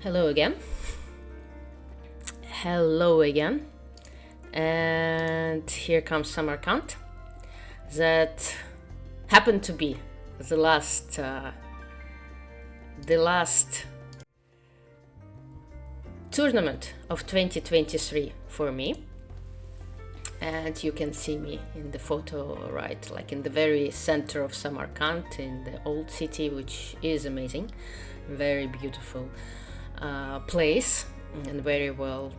Hello again. Hello again. And here comes Samarkand. That happened to be the last tournament of 2023 for me. And you can see me in the photo, right, like in the very center of Samarkand, in the old city, which is amazing, very beautiful place and very well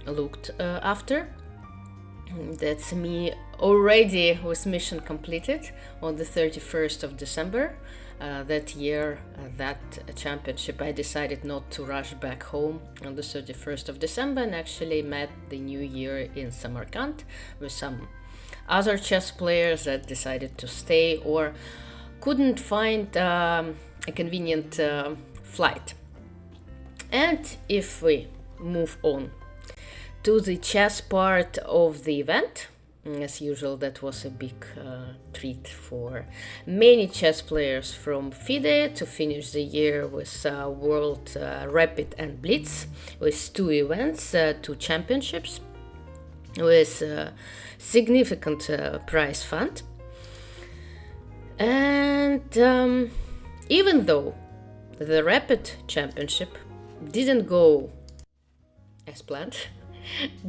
looked after. That's me already with mission completed on the 31st of December. That year, that championship, I decided not to rush back home on the 31st of December and actually met the new year in Samarkand with some other chess players that decided to stay or couldn't find a convenient flight. And if we move on to the chess part of the event, as usual, that was a big treat for many chess players from FIDE to finish the year with World Rapid and Blitz, with 2 events, 2 championships, with significant prize fund. And even though the Rapid Championship didn't go as planned,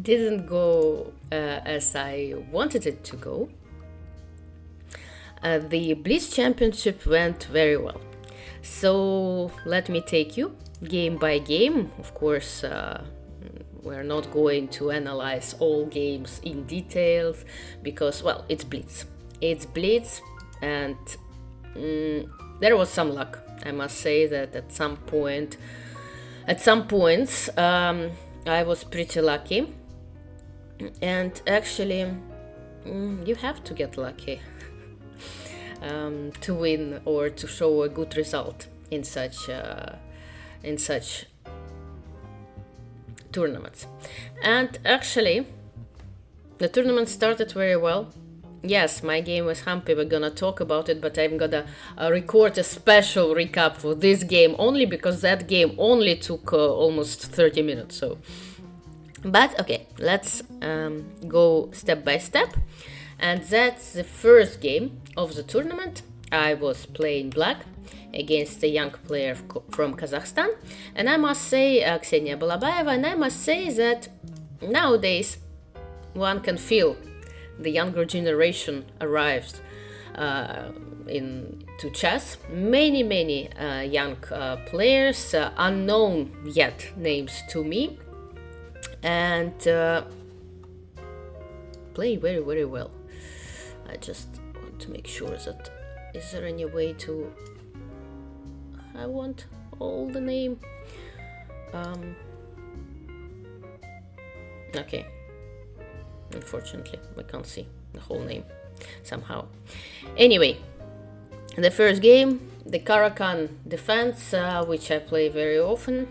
didn't go as I wanted it to go, the Blitz Championship went very well. So let me take you game by game. Of course, we're not going to analyze all games in details because, well, it's Blitz. It's Blitz, and there was some luck. I must say that at some points, I was pretty lucky, and actually you have to get lucky to win or to show a good result in such tournaments. And actually the tournament started very well. Yes, my game with Hampi, we're gonna talk about it, but I'm gonna record a special recap for this game only because that game only took almost 30 minutes. So, but okay, let's go step by step. And that's the first game of the tournament. I was playing black against a young player from Kazakhstan, and I must say, Ksenia Balabayeva, and I must say that nowadays one can feel the younger generation arrives into chess. Many young players, unknown yet names to me, and play very well. I just want to make sure that, is there any way to, I want all the name. Okay. Unfortunately, we can't see the whole name somehow. Anyway, the first game, the Caracan defense, which I play very often,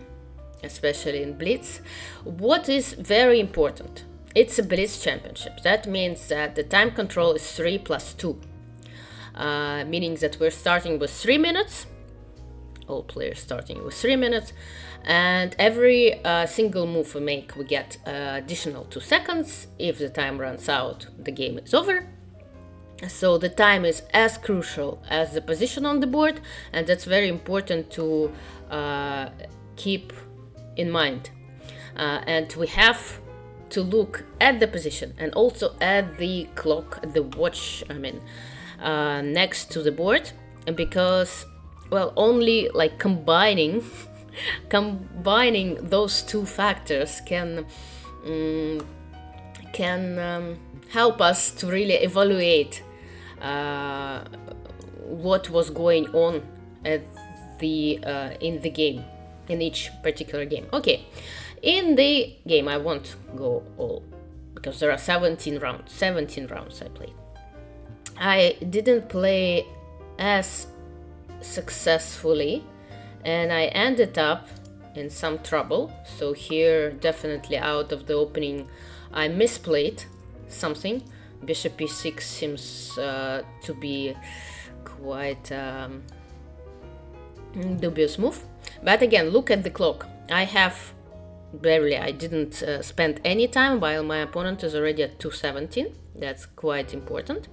especially in Blitz. What is very important? It's a Blitz championship. That means that the time control is 3 + 2, meaning that we're starting with 3 minutes. All players starting with 3 minutes, and every single move we make, we get additional 2 seconds. If the time runs out, the game is over. So the time is as crucial as the position on the board, and that's very important to keep in mind. And we have to look at the position and also at the clock, the watch, next to the board, because, well, only like combining those 2 factors can help us to really evaluate what was going on at the in the game, in each particular game. Okay, in the game I won't go all because there are 17 rounds I played. I didn't play as successfully, and I ended up in some trouble. So here, definitely out of the opening, I misplayed something. Bishop e6 seems to be quite dubious move, But again, look at the clock. I have barely, I didn't spend any time, while my opponent is already at 217. That's quite important.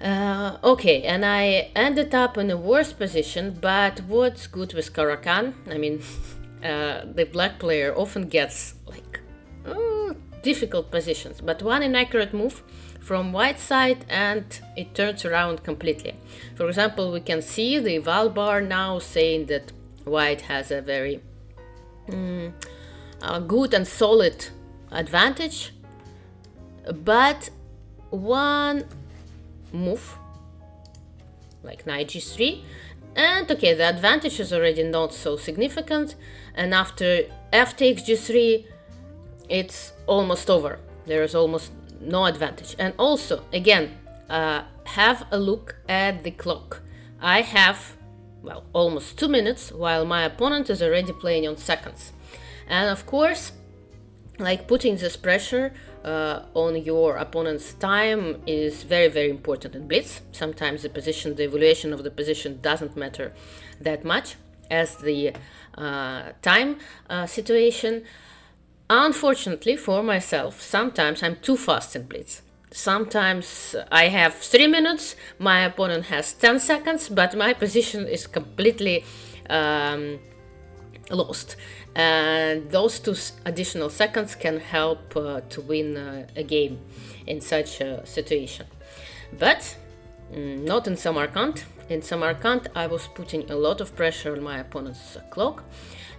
Okay, and I ended up in a worse position, but what's good with Caro-Kann? I mean, the black player often gets like difficult positions, but one inaccurate move from white side and it turns around completely. For example, we can see the val bar now saying that white has a very good and solid advantage, but one move like knight g3, and okay, the advantage is already not so significant, and after f takes g3 it's almost over. There is almost no advantage. And also again, have a look at the clock. I have, well, almost 2 minutes, while my opponent is already playing on seconds. And of course, like, putting this pressure on your opponent's time is very, very important in Blitz. Sometimes the evaluation of the position doesn't matter that much as the time situation. Unfortunately for myself, sometimes I'm too fast in Blitz. Sometimes I have 3 minutes, my opponent has 10 seconds, but my position is completely lost. And those 2 additional seconds can help to win a game in such a situation. But not in Samarkand. In Samarkand, I was putting a lot of pressure on my opponent's clock,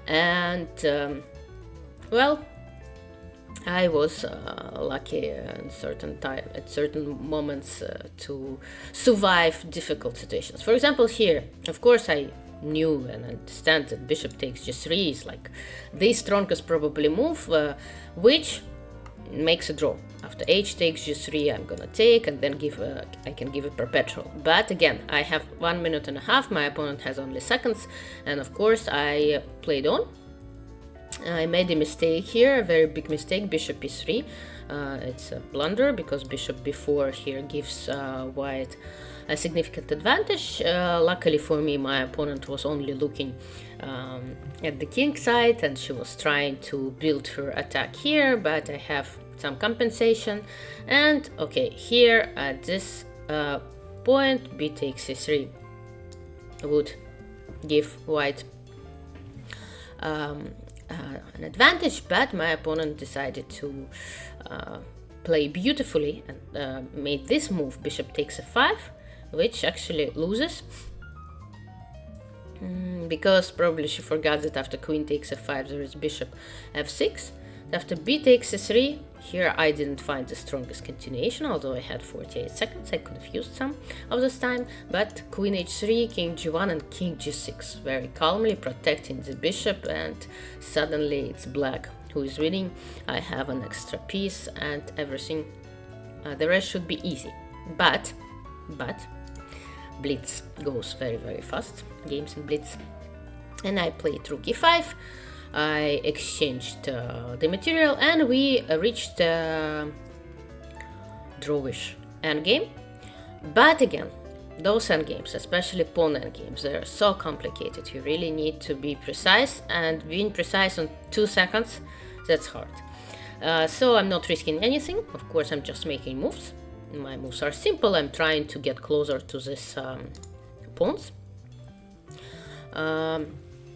and well, I was lucky at certain moments to survive difficult situations. For example, here, of course, I knew and understand that bishop takes g3 is like the strongest probably move, which makes a draw. After h takes g3, I'm gonna take and then I can give a perpetual. But again, I have 1 minute and a half, my opponent has only seconds, and of course I played on. I made a mistake here, a very big mistake, bishop e3. It's a blunder because bishop b4 here gives white a significant advantage. Luckily for me, my opponent was only looking at the king side and she was trying to build her attack here, but I have some compensation. And okay, here at this point, b takes c3 would give white an advantage, but my opponent decided to play beautifully and made this move, bishop takes f5, which actually loses, because probably she forgot that after queen takes f5 there is bishop f6. After b takes c3, here I didn't find the strongest continuation, although I had 48 seconds, I could have used some of this time, but queen h3, king g1 and king g6, very calmly protecting the bishop, and suddenly it's black who is winning. I have an extra piece and everything, the rest should be easy, but Blitz goes very, very fast, games in Blitz, and I played rook e5. I exchanged the material and we reached drawish endgame. But again, those endgames, especially pawn endgames, they're so complicated. You really need to be precise, and being precise on 2 seconds, that's hard. So I'm not risking anything. Of course, I'm just making moves. My moves are simple. I'm trying to get closer to this pawns.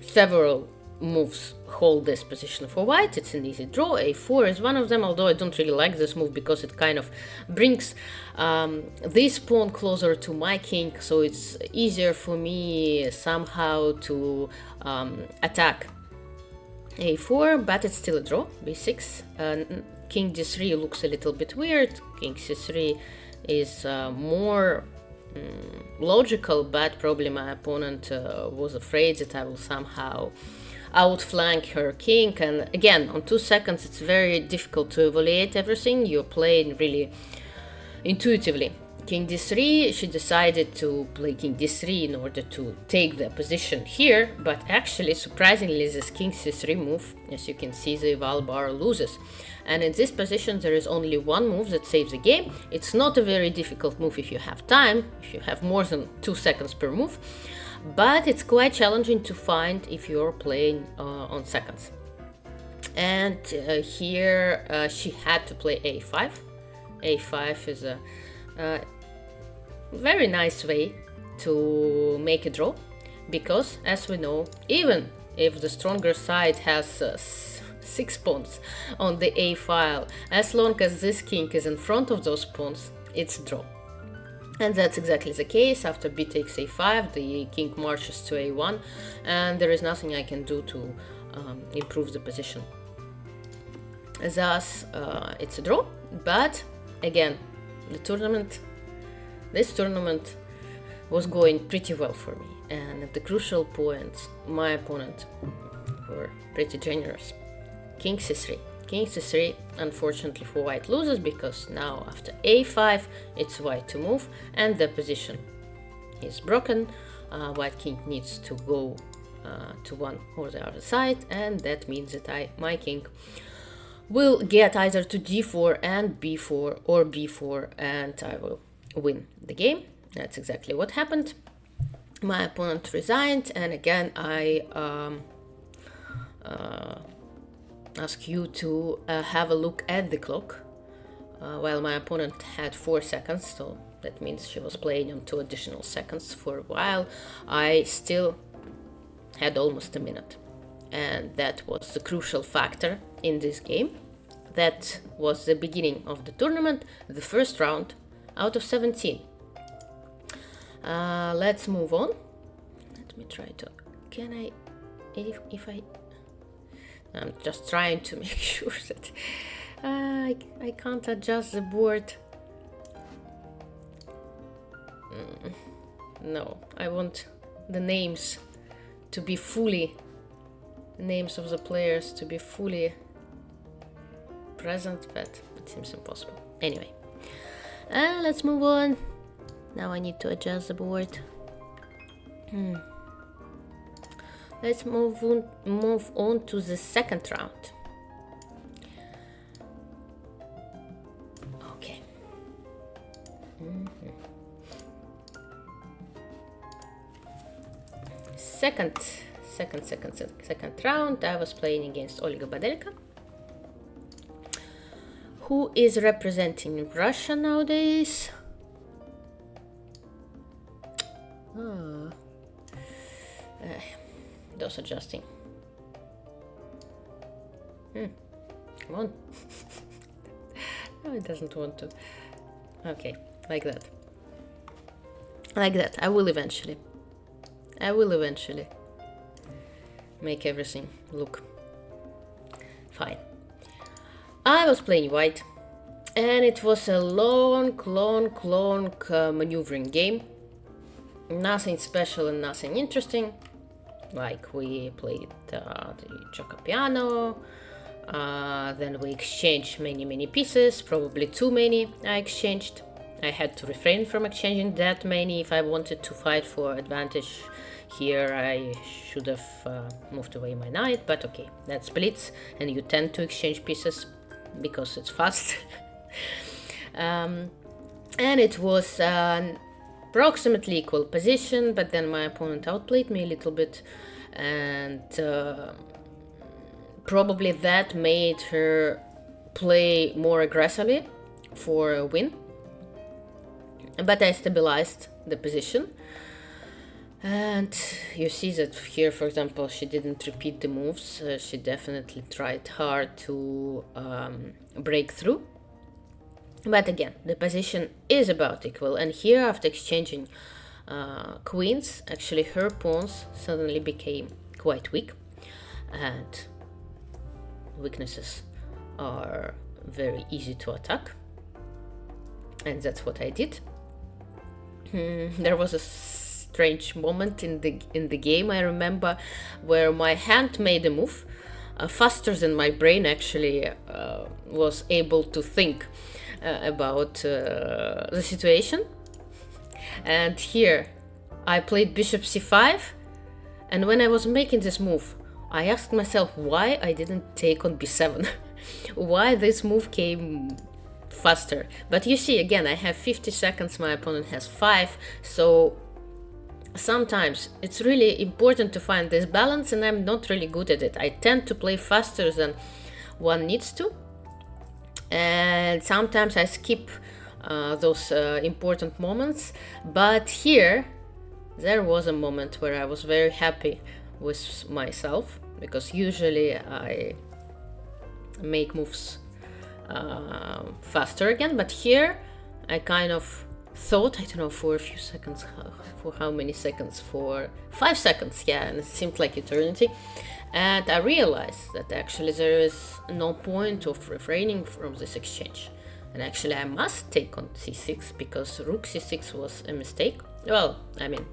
Several moves hold this position for white. It's an easy draw. a4 is one of them, although I don't really like this move because it kind of brings this pawn closer to my king, so it's easier for me somehow to attack a4, but it's still a draw. b6, king d3 looks a little bit weird. King c3 is more logical, but probably my opponent was afraid that I will somehow outflank her king, and again, on 2 seconds it's very difficult to evaluate everything. You're playing really intuitively. King d3, she decided to play king d3 in order to take the position here, but actually, surprisingly, this king c3 move, as you can see, the val bar loses. And in this position there is only one move that saves the game. It's not a very difficult move if you have time, if you have more than 2 seconds per move. but it's quite challenging to find if you're playing on seconds. And here she had to play a5. a5 is a very nice way to make a draw, because as we know, even if the stronger side has 6 pawns on the a file, as long as this king is in front of those pawns, it's a draw. And that's exactly the case. After b takes a5, the king marches to a1, and there is nothing I can do to improve the position. Thus, it's a draw. But again, this tournament was going pretty well for me, and at the crucial points, my opponent were pretty generous. King c3. King c3, unfortunately for white, loses, because now after a5 it's white to move and the position is broken. White king needs to go to one or the other side, and that means that my king will get either to d4 and b4 or b4, and I will win the game. That's exactly what happened. My opponent resigned, and again I ask you to have a look at the clock. While my opponent had 4 seconds, so that means she was playing on 2 additional seconds for a while, I still had almost a minute. And that was the crucial factor in this game. That was the beginning of the tournament, the first round out of 17. Let's move on. Let me try to... Can I... If I... I'm just trying to make sure that I can't adjust the board. No, I want the names to be fully... names of the players to be fully present, but it seems impossible. Anyway, let's move on. Now I need to adjust the board. Let's move on to the second round. Okay. Second round, I was playing against Olga Badelka, who is representing Russia nowadays. Those adjusting. Come on. No, it doesn't want to. Okay, like that. Like that. I will eventually make everything look fine. I was playing white, and it was a long maneuvering game. Nothing special and nothing interesting. Like, we played the Gioca Piano, then we exchanged many pieces, probably too many I exchanged. I had to refrain from exchanging that many if I wanted to fight for advantage. Here I should have moved away my knight, but okay, that's Blitz, and you tend to exchange pieces because it's fast. And it was an approximately equal position, but then my opponent outplayed me a little bit, and probably that made her play more aggressively for a win. But I stabilized the position, and you see that here, for example, she didn't repeat the moves. She definitely tried hard to break through. But again, the position is about equal, and here, after exchanging queens, actually her pawns suddenly became quite weak, and weaknesses are very easy to attack, and that's what I did. There was a strange moment in the game, I remember, where my hand made a move faster than my brain actually was able to think about the situation. And here I played bishop c5, and when I was making this move, I asked myself why I didn't take on b7. Why this move came faster. But you see, again, I have 50 seconds, my opponent has 5, so sometimes it's really important to find this balance, and I'm not really good at it. I tend to play faster than one needs to, and sometimes I skip those important moments. But here there was a moment where I was very happy with myself, because usually I make moves faster again, but here I kind of thought, I don't know, for a few seconds, for how many seconds, for 5 seconds, yeah, and it seemed like eternity, and I realized that actually there is no point of refraining from this exchange, and actually I must take on c6, because rook c6 was a mistake. Well, I mean,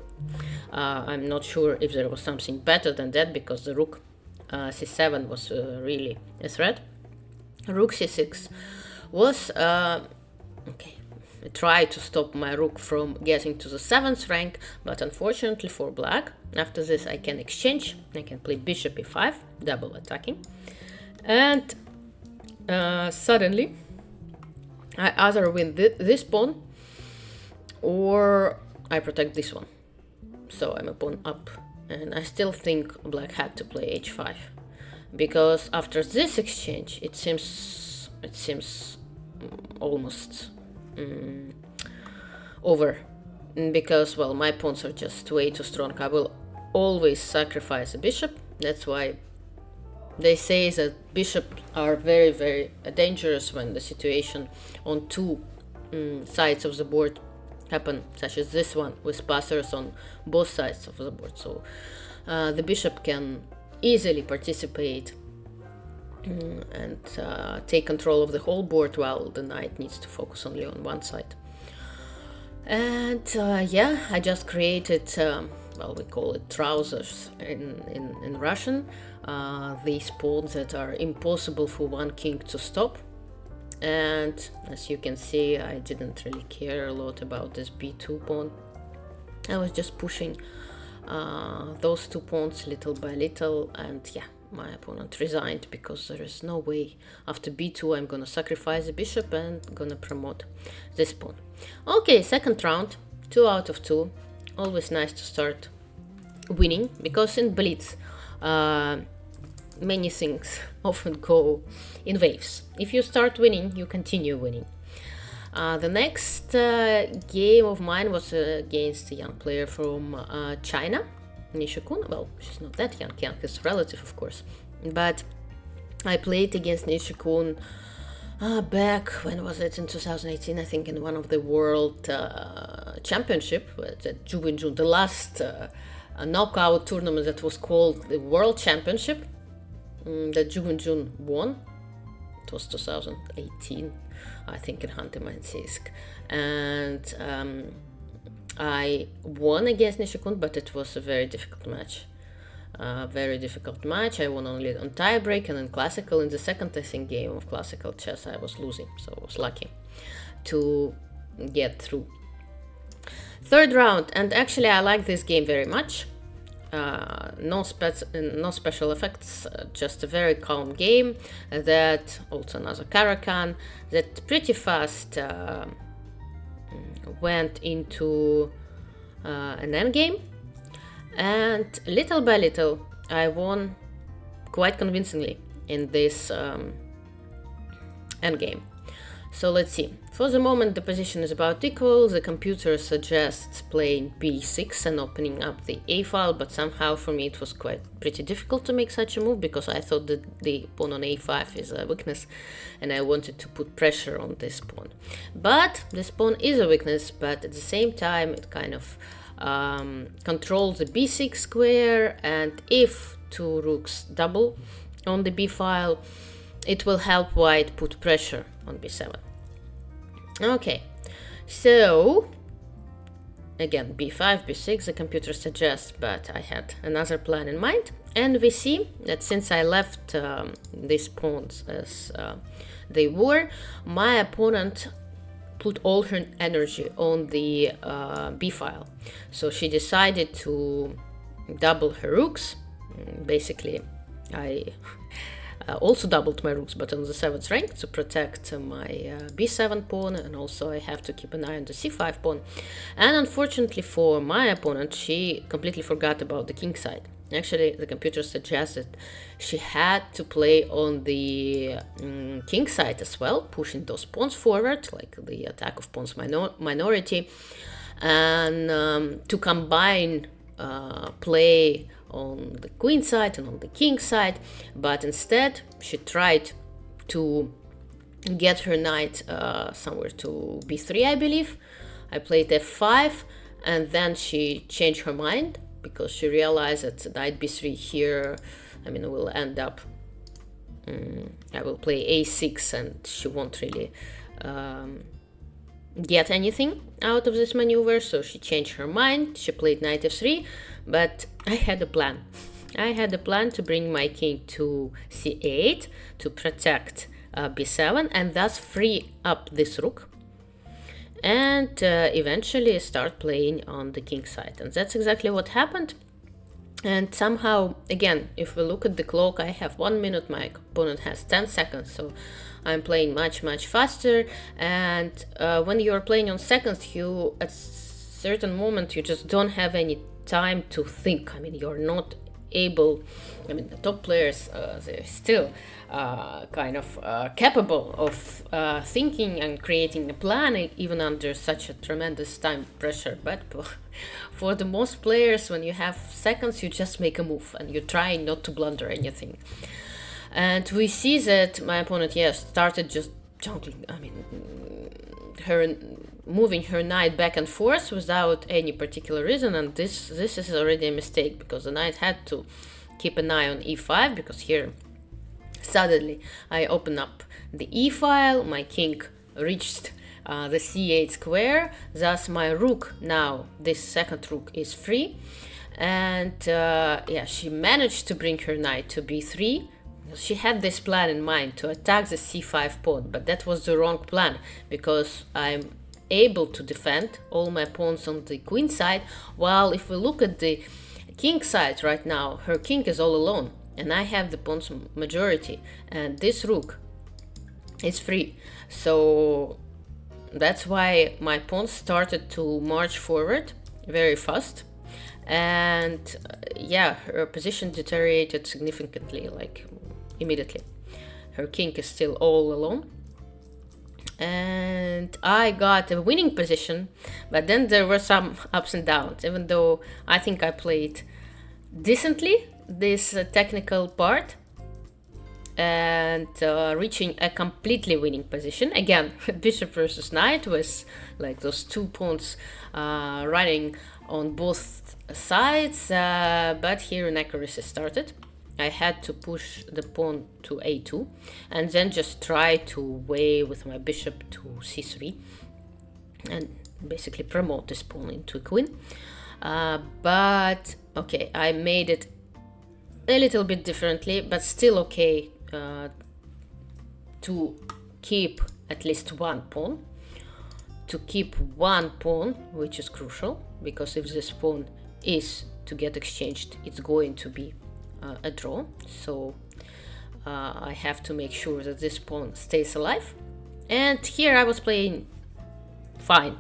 I'm not sure if there was something better than that, because the rook c7 was really a threat. Rook c6 was okay, I tried to stop my rook from getting to the 7th rank, but unfortunately for black, after this I can exchange. I can play bishop e5, double attacking, and suddenly I either win this pawn or I protect this one. So I'm a pawn up, and I still think black had to play h5, because after this exchange it seems almost over, because, well, my pawns are just way too strong. I will always sacrifice a bishop. That's why they say that bishops are very, very dangerous when the situation on two sides of the board happen, such as this one, with passers on both sides of the board. So the bishop can easily participate and take control of the whole board, while the knight needs to focus only on one side. And yeah, I just created, well, we call it trousers in Russian, these pawns that are impossible for one king to stop. And as you can see, I didn't really care a lot about this b2 pawn. I was just pushing those two pawns little by little, and yeah, my opponent resigned, because there is no way after b2 I'm gonna sacrifice the bishop and gonna promote this pawn. Okay, second round, 2 out of 2. Always nice to start winning, because in Blitz many things often go in waves. If you start winning, you continue winning. The next game of mine was against a young player from China, Nishikun. Well, she's not that young, is relative, of course. But I played against Nishikun back, when was it, in 2018, I think, in one of the World Championship, at June, the last knockout tournament that was called the World Championship, that June won. It was 2018, I think, in Khanty-Mansiysk, and I won against Nishikun, but it was a very difficult match. I won only on tiebreak, and in classical, in the second, I think, game of classical chess, I was losing, so I was lucky to get through. Third round, and actually I like this game very much. No special effects, just a very calm game that, also another Caracan, that pretty fast went into an endgame, and little by little I won quite convincingly in this endgame. So let's see. For the moment the position is about equal. The computer suggests playing b6 and opening up the a file, but somehow for me it was pretty difficult to make such a move, because I thought that the pawn on a5 is a weakness and I wanted to put pressure on this pawn. But this pawn is a weakness, but at the same time it kind of controls the b6 square, and if two rooks double on the b file, it will help white put pressure on b7. Okay, so again, b5, b6, the computer suggests, but I had another plan in mind, and we see that since I left these pawns as they were, my opponent put all her energy on the b file. So she decided to double her rooks. Basically, I also doubled my rooks, but on the 7th rank to protect my b7 pawn, and also I have to keep an eye on the c5 pawn. And unfortunately for my opponent, she completely forgot about the king side. Actually, the computer suggested she had to play on the king side as well, pushing those pawns forward, like the attack of pawns minority, and to combine play on the queen side and on the king side, but instead she tried to get her knight somewhere to b3, I believe. I played f5, and then she changed her mind because she realized that knight b3 here, I mean, will end up, I will play a6 and she won't really get anything out of this maneuver, so she changed her mind. She played knight f3, but I had a plan. I had a plan to bring my king to c8 to protect b7 and thus free up this rook, and eventually start playing on the king side. And that's exactly what happened. And somehow, again, if we look at the clock, I have 1 minute, my opponent has 10 seconds, so I'm playing much faster. And when you're playing on seconds, you at certain moment you just don't have any time to think. I mean, you're not able, I mean, the top players, they're still kind of capable of thinking and creating a plan even under such a tremendous time pressure. But for the most players, when you have seconds, you just make a move and you try not to blunder anything. And we see that my opponent, yes, started just juggling, I mean, her moving her knight back and forth without any particular reason, and this is already a mistake, because the knight had to keep an eye on e5, because here suddenly I open up the e file, my king reached the c8 square, thus my rook, now this second rook, is free. And yeah, she managed to bring her knight to b3. She had this plan in mind to attack the c5 pawn, but that was the wrong plan, because I'm able to defend all my pawns on the queen side, while if we look at the king side right now, her king is all alone and I have the pawns majority, and this rook is free. So that's why my pawns started to march forward very fast, and yeah, her position deteriorated significantly, like immediately. Her king is still all alone, and I got a winning position, but then there were some ups and downs. Even though I think I played decently this technical part and reaching a completely winning position. Again, bishop versus knight with like those two pawns running on both sides, but here inaccuracy started. I had to push the pawn to a2 and then just try to weigh with my bishop to c3 and basically promote this pawn into a queen. But okay, I made it a little bit differently, but still okay to keep at least one pawn. To keep one pawn, which is crucial, because if this pawn is to get exchanged, it's going to be a draw. So I have to make sure that this pawn stays alive. And here I was playing fine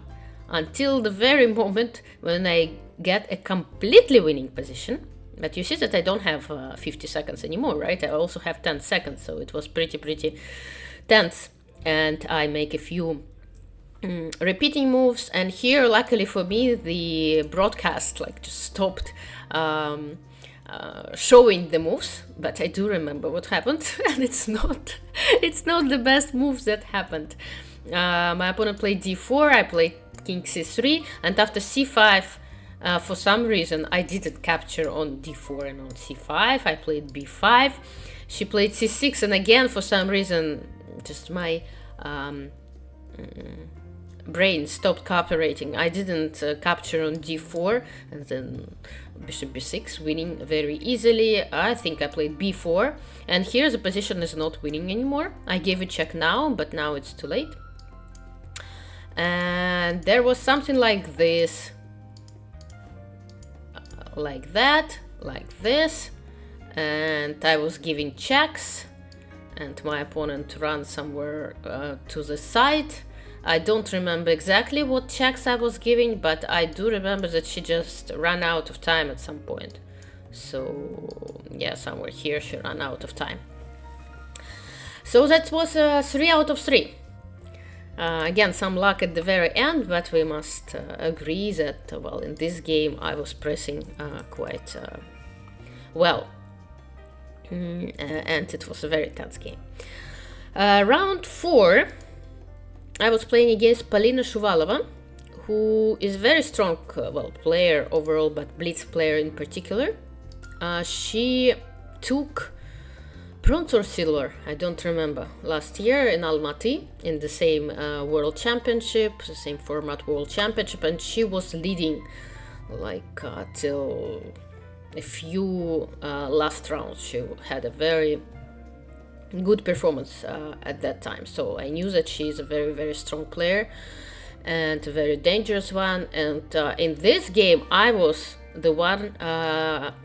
until the very moment when I get a completely winning position. But you see that I don't have 50 seconds anymore, right? I also have 10 seconds, so it was pretty tense. And I make a few repeating moves, and here, luckily for me, the broadcast like just stopped showing the moves, but I do remember what happened, and it's not the best moves that happened. My opponent played d4, I played king c3, and after c5, for some reason, I didn't capture on d4 and on c5. I played b5, she played c6, and again, for some reason, just my brain stopped cooperating. I didn't capture on d4, and then bishop b6, winning very easily. I think I played b4, and here the position is not winning anymore. I gave a check now, but now it's too late. And there was something like this, like that, like this, and I was giving checks, and my opponent ran somewhere to the side. I don't remember exactly what checks I was giving, but I do remember that she just ran out of time at some point. So yeah, somewhere here she ran out of time. So that was 3 out of 3. Again, some luck at the very end, but we must agree that, well, in this game I was pressing quite well. And it was a very tense game. Round 4, I was playing against Polina Shuvalova, who is very strong, well, player overall, but Blitz player in particular. She took bronze or silver, I don't remember, last year in Almaty in the same World Championship, the same format World Championship, and she was leading like till a few last rounds. She had a very good performance at that time, so I knew that she is a very, very strong player and a very dangerous one. And in this game I was the one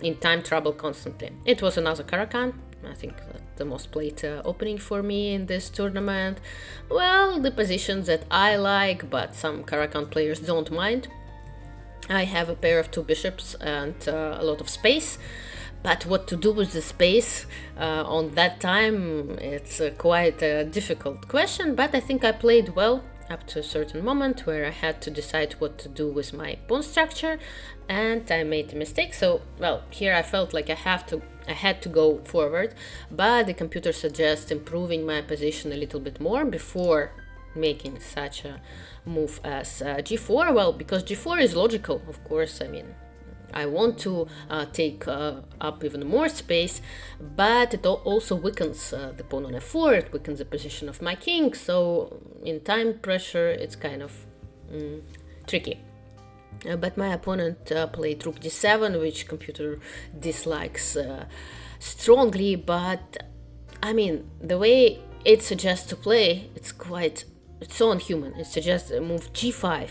in time trouble constantly. It was another Caracan, I think the most played opening for me in this tournament. Well, the positions that I like, but some Caracan players don't mind. I have a pair of 2 bishops and a lot of space, but what to do with the space on that time, it's quite a difficult question. But I think I played well up to a certain moment where I had to decide what to do with my pawn structure, and I made a mistake. So, well, here I felt like I had to go forward, but the computer suggests improving my position a little bit more before making such a move as g4. Well, because g4 is logical, of course. I mean, I want to take up even more space, but it also weakens the pawn on f4, it weakens the position of my king, so in time pressure it's kind of tricky. But my opponent played rook d7, which computer dislikes strongly, but I mean, the way it suggests to play, it's so unhuman. It suggests a move g5,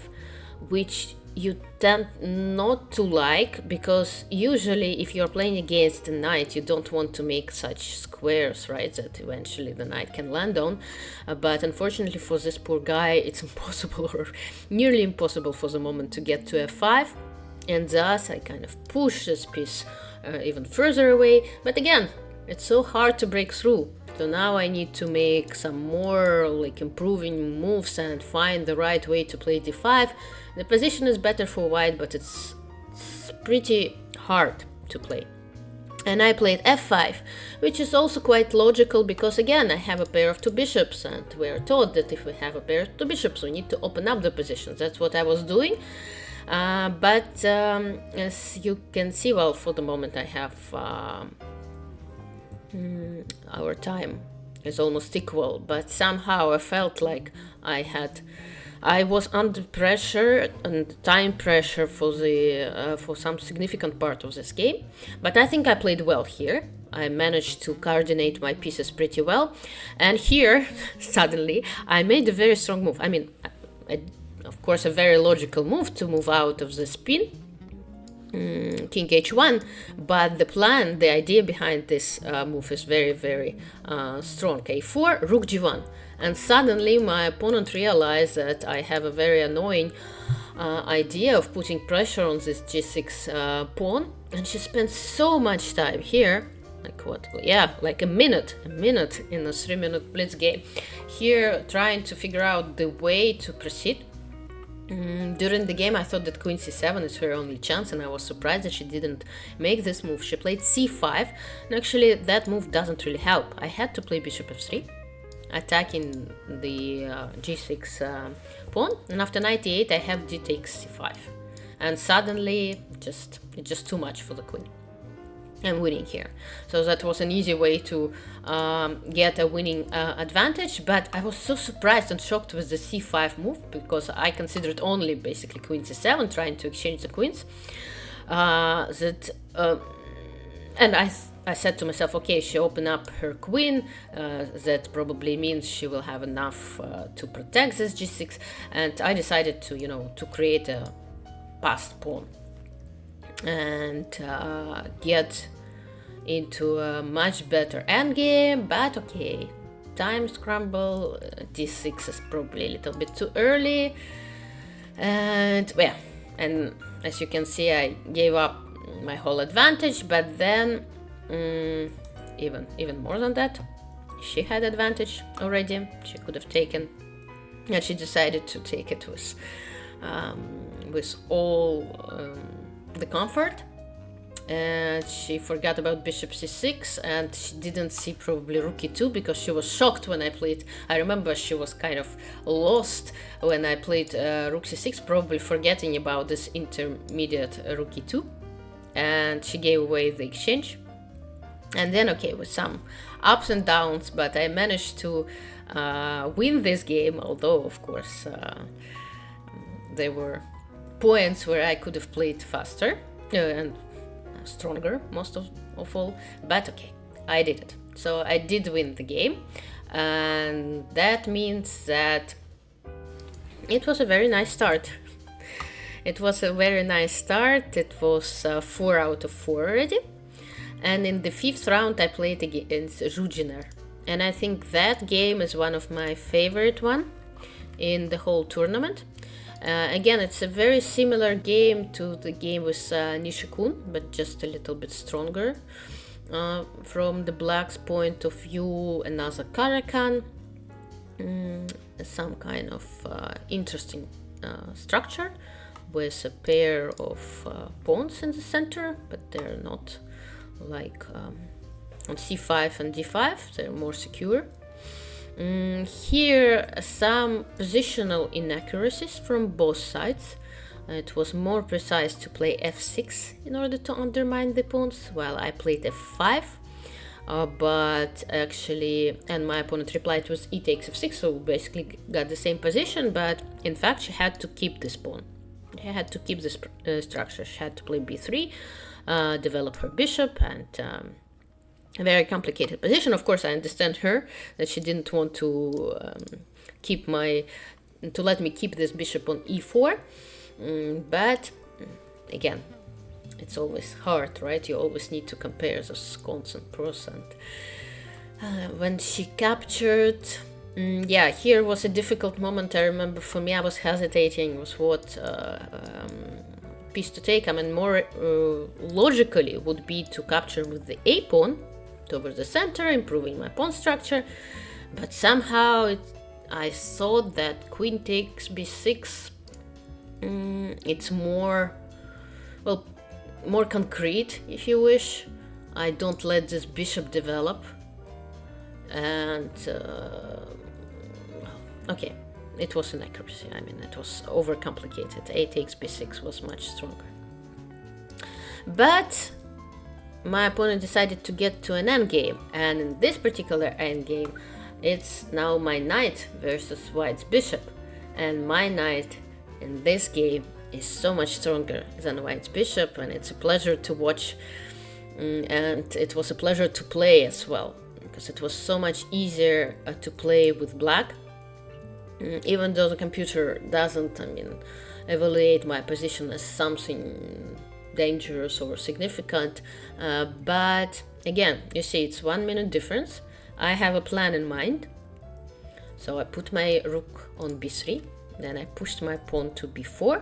which you tend not to like, because usually if you're playing against a knight, you don't want to make such squares, right, that eventually the knight can land on. But unfortunately for this poor guy, it's impossible, or nearly impossible for the moment, to get to f5, and thus I kind of push this piece even further away. But again, it's so hard to break through. So now I need to make some more like improving moves and find the right way to play d5. The position is better for white, but it's pretty hard to play. And I played f5, which is also quite logical, because again I have a pair of 2 bishops, and we are taught that if we have a pair of 2 bishops we need to open up the positions. That's what I was doing. But as you can see, well, for the moment I have our time is almost equal, but somehow I felt like I was under pressure and time pressure for some significant part of this game. But I think I played well here. I managed to coordinate my pieces pretty well, and here suddenly I made a very strong move. I mean, of course, a very logical move to move out of the spin, king h1, but the idea behind this move is very, very strong. a4, rook g1, and suddenly my opponent realized that I have a very annoying idea of putting pressure on this g6 pawn, and she spent so much time here, like what, yeah, like a minute in a 3-minute blitz game here, trying to figure out the way to proceed. During the game I thought that queen c7 is her only chance, and I was surprised that she didn't make this move. She played c5, and actually that move doesn't really help. I had to play bishop f3, attacking the g6 pawn, and after knight e8 I have d takes c5, and suddenly it's just too much for the queen. I'm winning here, so that was an easy way to get a winning advantage. But I was so surprised and shocked with the c5 move, because I considered only basically queen c7, trying to exchange the queens, and I said to myself, okay, she opened up her queen, that probably means she will have enough to protect this g6, and I decided to, to create a passed pawn and get into a much better endgame, but okay, time scramble, d6 is probably a little bit too early, and well, and as you can see, I gave up my whole advantage, but then even more than that, she had advantage already. She could have taken, and she decided to take it with all the comfort. And she forgot about bishop c6, and she didn't see probably rook e2 because she was shocked when I played. I remember she was kind of lost when I played rook c6, probably forgetting about this intermediate rook e2, and she gave away the exchange. And then, okay, with some ups and downs, but I managed to win this game, although of course there were points where I could have played faster and stronger, most of all, but okay, I did it. So I did win the game, and that means that it was a very nice start. It was a very nice start. It was 4 out of 4 already, and in the 5th round I played against ЗНАТЬ, and I think that game is one of my favorite one in the whole tournament. Again, it's a very similar game to the game with Nishikun, but just a little bit stronger. From the black's point of view, another Karakan, some kind of interesting structure with a pair of pawns in the center, but they're not like on c5 and d5, they're more secure. Here some positional inaccuracies from both sides. It was more precise to play f6 in order to undermine the pawns, while I played f5, but actually, and my opponent replied with e takes f6, so basically got the same position, but in fact she had to keep this pawn. She had to keep this structure. She had to play b3, develop her bishop, and a very complicated position. Of course, I understand her, that she didn't want to let me keep this bishop on e4, but again, it's always hard, right? You always need to compare those cons and pros, and when she captured, yeah, here was a difficult moment. I remember for me, I was hesitating with what piece to take. I mean, more logically would be to capture with the a pawn towards the center, improving my pawn structure, but somehow I thought that queen takes b6, it's more, well, more concrete, if you wish. I don't let this bishop develop, and okay, it was an accuracy. I mean, it was overcomplicated. A takes b6 was much stronger, but my opponent decided to get to an endgame, and in this particular endgame, it's now my knight versus white's bishop, and my knight in this game is so much stronger than white's bishop, and it's a pleasure to watch, and it was a pleasure to play as well, because it was so much easier to play with black, even though the computer doesn't, I mean, evaluate my position as something dangerous or significant, but again, you see, it's 1 minute difference. I have a plan in mind, so I put my rook on b3, then I pushed my pawn to b4,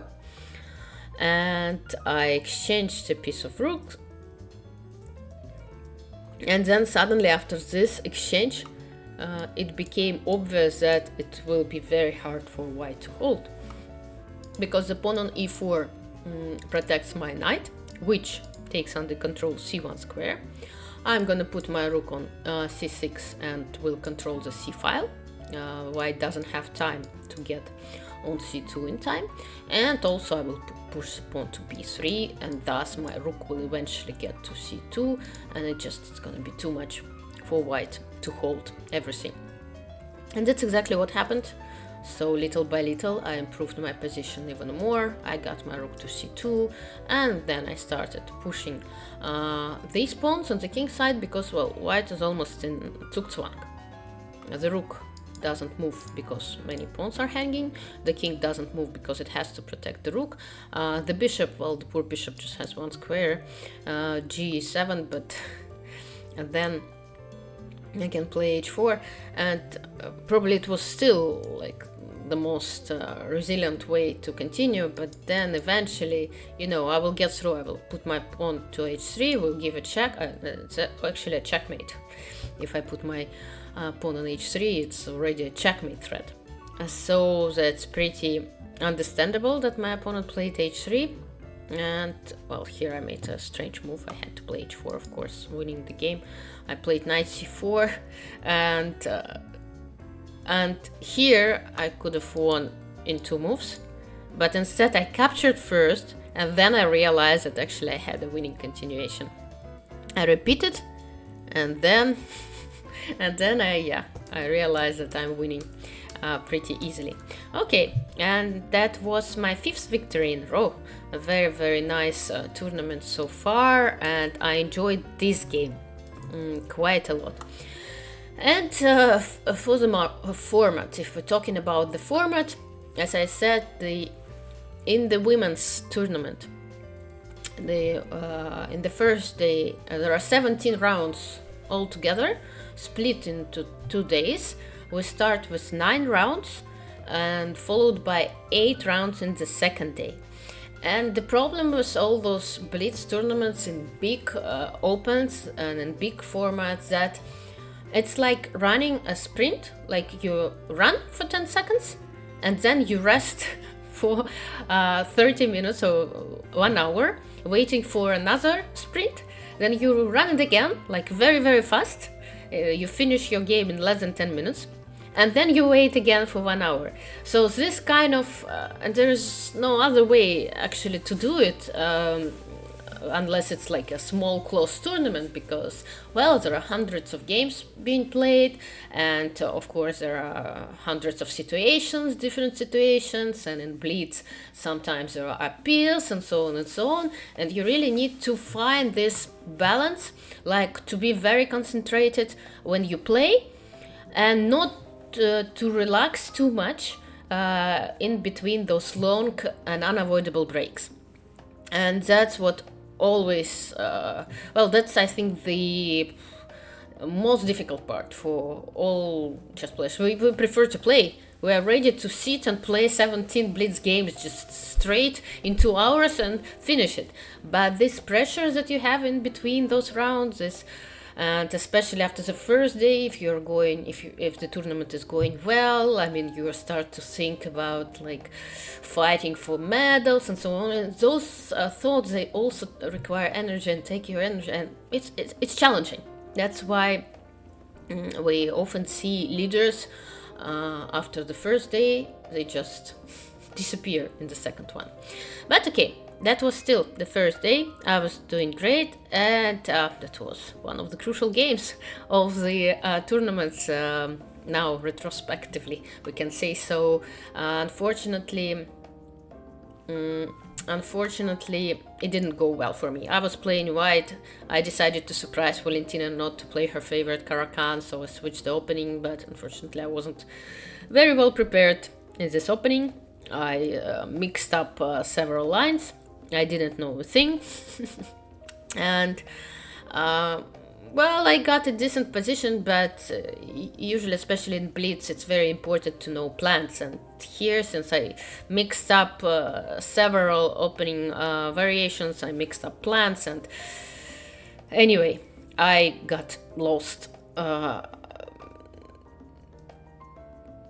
and I exchanged a piece of rook, and then suddenly after this exchange, it became obvious that it will be very hard for white to hold, because the pawn on e4 protects my knight, which takes under control c1 square. I'm gonna put my rook on c6 and will control the c file. White doesn't have time to get on c2 in time, and also I will push the pawn to b3, and thus my rook will eventually get to c2, and it's gonna be too much for white to hold everything. And that's exactly what happened. So little by little I improved my position even more. I got my rook to c2, and then I started pushing these pawns on the king side, because, well, white is almost in Zugzwang. The rook doesn't move because many pawns are hanging, the king doesn't move because it has to protect the rook, the bishop, well, the poor bishop just has one square, g7, but and then I can play h4, and probably it was still like the most resilient way to continue, but then eventually, you know, I will get through. I will put my pawn to h3, will give a check. It's actually a checkmate. If I put my pawn on h3, it's already a checkmate threat. So that's pretty understandable that my opponent played h3. And well, here I made a strange move. I had to play h4, of course, winning the game. I played knight c4, and here I could have won in 2 moves, but instead I captured first, and then I realized that actually I had a winning continuation. I repeated, and then I realized that I'm winning pretty easily. Okay, and that was my 5th victory in a row. A very, very nice tournament so far, and I enjoyed this game quite a lot. And for the format, if we're talking about the format, as I said, in the women's tournament, in the first day there are 17 rounds altogether, split into 2 days. We start with 9 rounds and followed by 8 rounds in the second day. And the problem with all those Blitz tournaments in big opens and in big formats, that it's like running a sprint. Like you run for 10 seconds and then you rest for 30 minutes or 1 hour waiting for another sprint. Then you run it again, like very, very fast. You finish your game in less than 10 minutes. And then you wait again for 1 hour. So this kind of, and there's no other way actually to do it, unless it's like a small close tournament, because, well, there are hundreds of games being played, and of course there are hundreds of situations, different situations, and in Blitz sometimes there are appeals and so on and so on, and you really need to find this balance, like to be very concentrated when you play, and not to relax too much in between those long and unavoidable breaks. And that's what always, well, that's I think the most difficult part for all chess players. We prefer to play. We are ready to sit and play 17 Blitz games just straight in 2 hours and finish it. But this pressure that you have in between those rounds is, and especially after the first day, if you're going, if the tournament is going well, I mean, you start to think about like fighting for medals and so on. And those thoughts, they also require energy and take your energy, and it's challenging. That's why we often see leaders after the first day, they just disappear in the second one. But okay. That was still the first day. I was doing great, and that was one of the crucial games of the tournaments. Now, retrospectively, we can say so. Unfortunately, it didn't go well for me. I was playing white. I decided to surprise Valentina not to play her favorite Caracan, so I switched the opening, but unfortunately I wasn't very well prepared in this opening. I mixed up several lines. I didn't know a thing. And well, I got a decent position, but usually, especially in Blitz, it's very important to know plans. And here, since I mixed up several opening variations, I mixed up plans, and anyway, I got lost.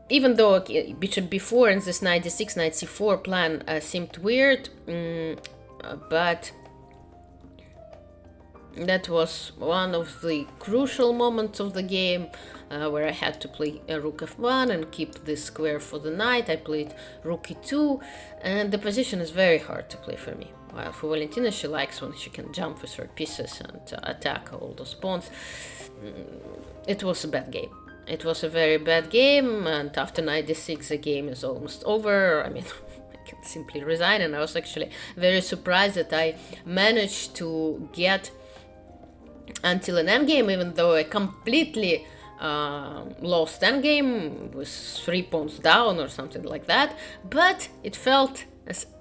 Even though bishop b4 and this knight d6, knight c4 plan seemed weird, but that was one of the crucial moments of the game where I had to play rook f1 and keep this square for the knight. I played rook e2, and the position is very hard to play for me. While for Valentina, she likes when she can jump with her pieces and attack all those pawns. It was a bad game. It was a very bad game, and after knight d6 the game is almost over. I mean, I can simply resign, and I was actually very surprised that I managed to get until an endgame, even though I completely lost endgame with 3 pawns down or something like that. But it felt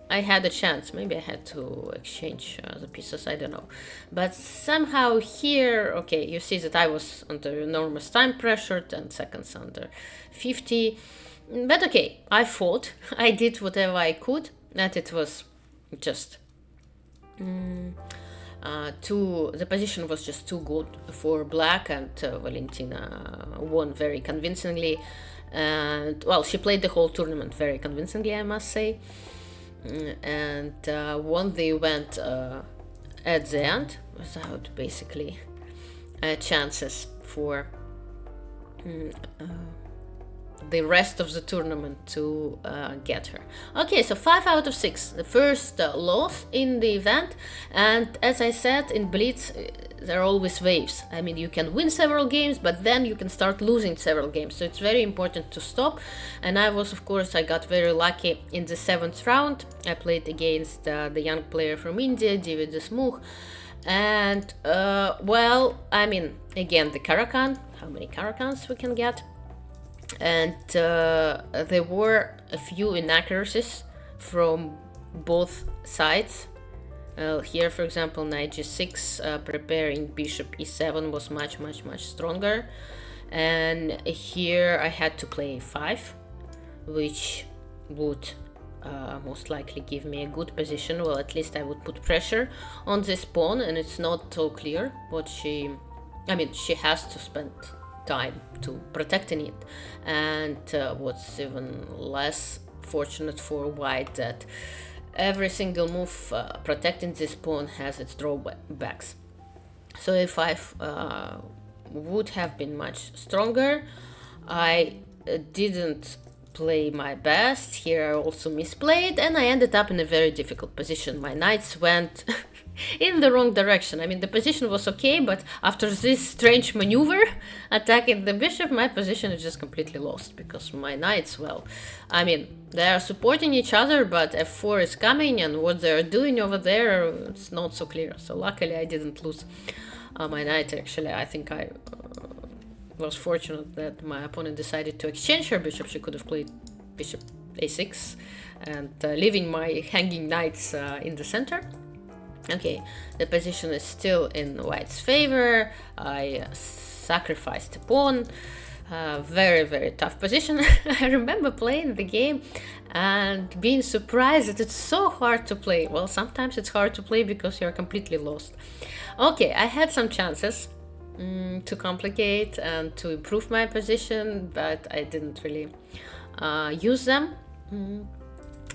I had a chance. Maybe I had to exchange the pieces, I don't know. But somehow here, okay, you see that I was under enormous time pressure, 10 seconds under 50. But okay, I fought. I did whatever I could, and it was just the position was just too good for black, and Valentina won very convincingly. And well, she played the whole tournament very convincingly, I must say, and won the event at the end without basically chances for the rest of the tournament to get her. Okay, so 5 out of 6, the first loss in the event. And as I said, in Blitz there are always waves. I mean, you can win several games, but then you can start losing several games, so it's very important to stop. And I was, of course, I got very lucky in the 7th round. I played against the young player from India, David Desmukh. And well, I mean, again, the Caracan, how many Caracans we can get. And there were a few inaccuracies from both sides. Here, for example, knight g6, preparing bishop e7 was much stronger. And here I had to play e5, which would most likely give me a good position. Well, at least I would put pressure on this pawn, and it's not so clear what she... I mean, she has to spend time to protecting it. And what's even less fortunate for white, that every single move protecting this pawn has its drawbacks. So e5 would have been much stronger. I didn't play my best. Here I also misplayed, and I ended up in a very difficult position. My knights went in the wrong direction. I mean, the position was okay, but after this strange maneuver attacking the bishop, my position is just completely lost, because my knights, well, I mean, they are supporting each other, but f4 is coming, and what they're doing over there, it's not so clear. So luckily I didn't lose my knight. Actually, I think I was fortunate that my opponent decided to exchange her bishop. She could have played bishop a6 and leaving my hanging knights in the center. Okay, the position is still in white's favor. I sacrificed a pawn. Very tough position. I remember playing the game and being surprised that it's so hard to play. Well, sometimes it's hard to play because you're completely lost. Okay, I had some chances to complicate and to improve my position, but I didn't really use them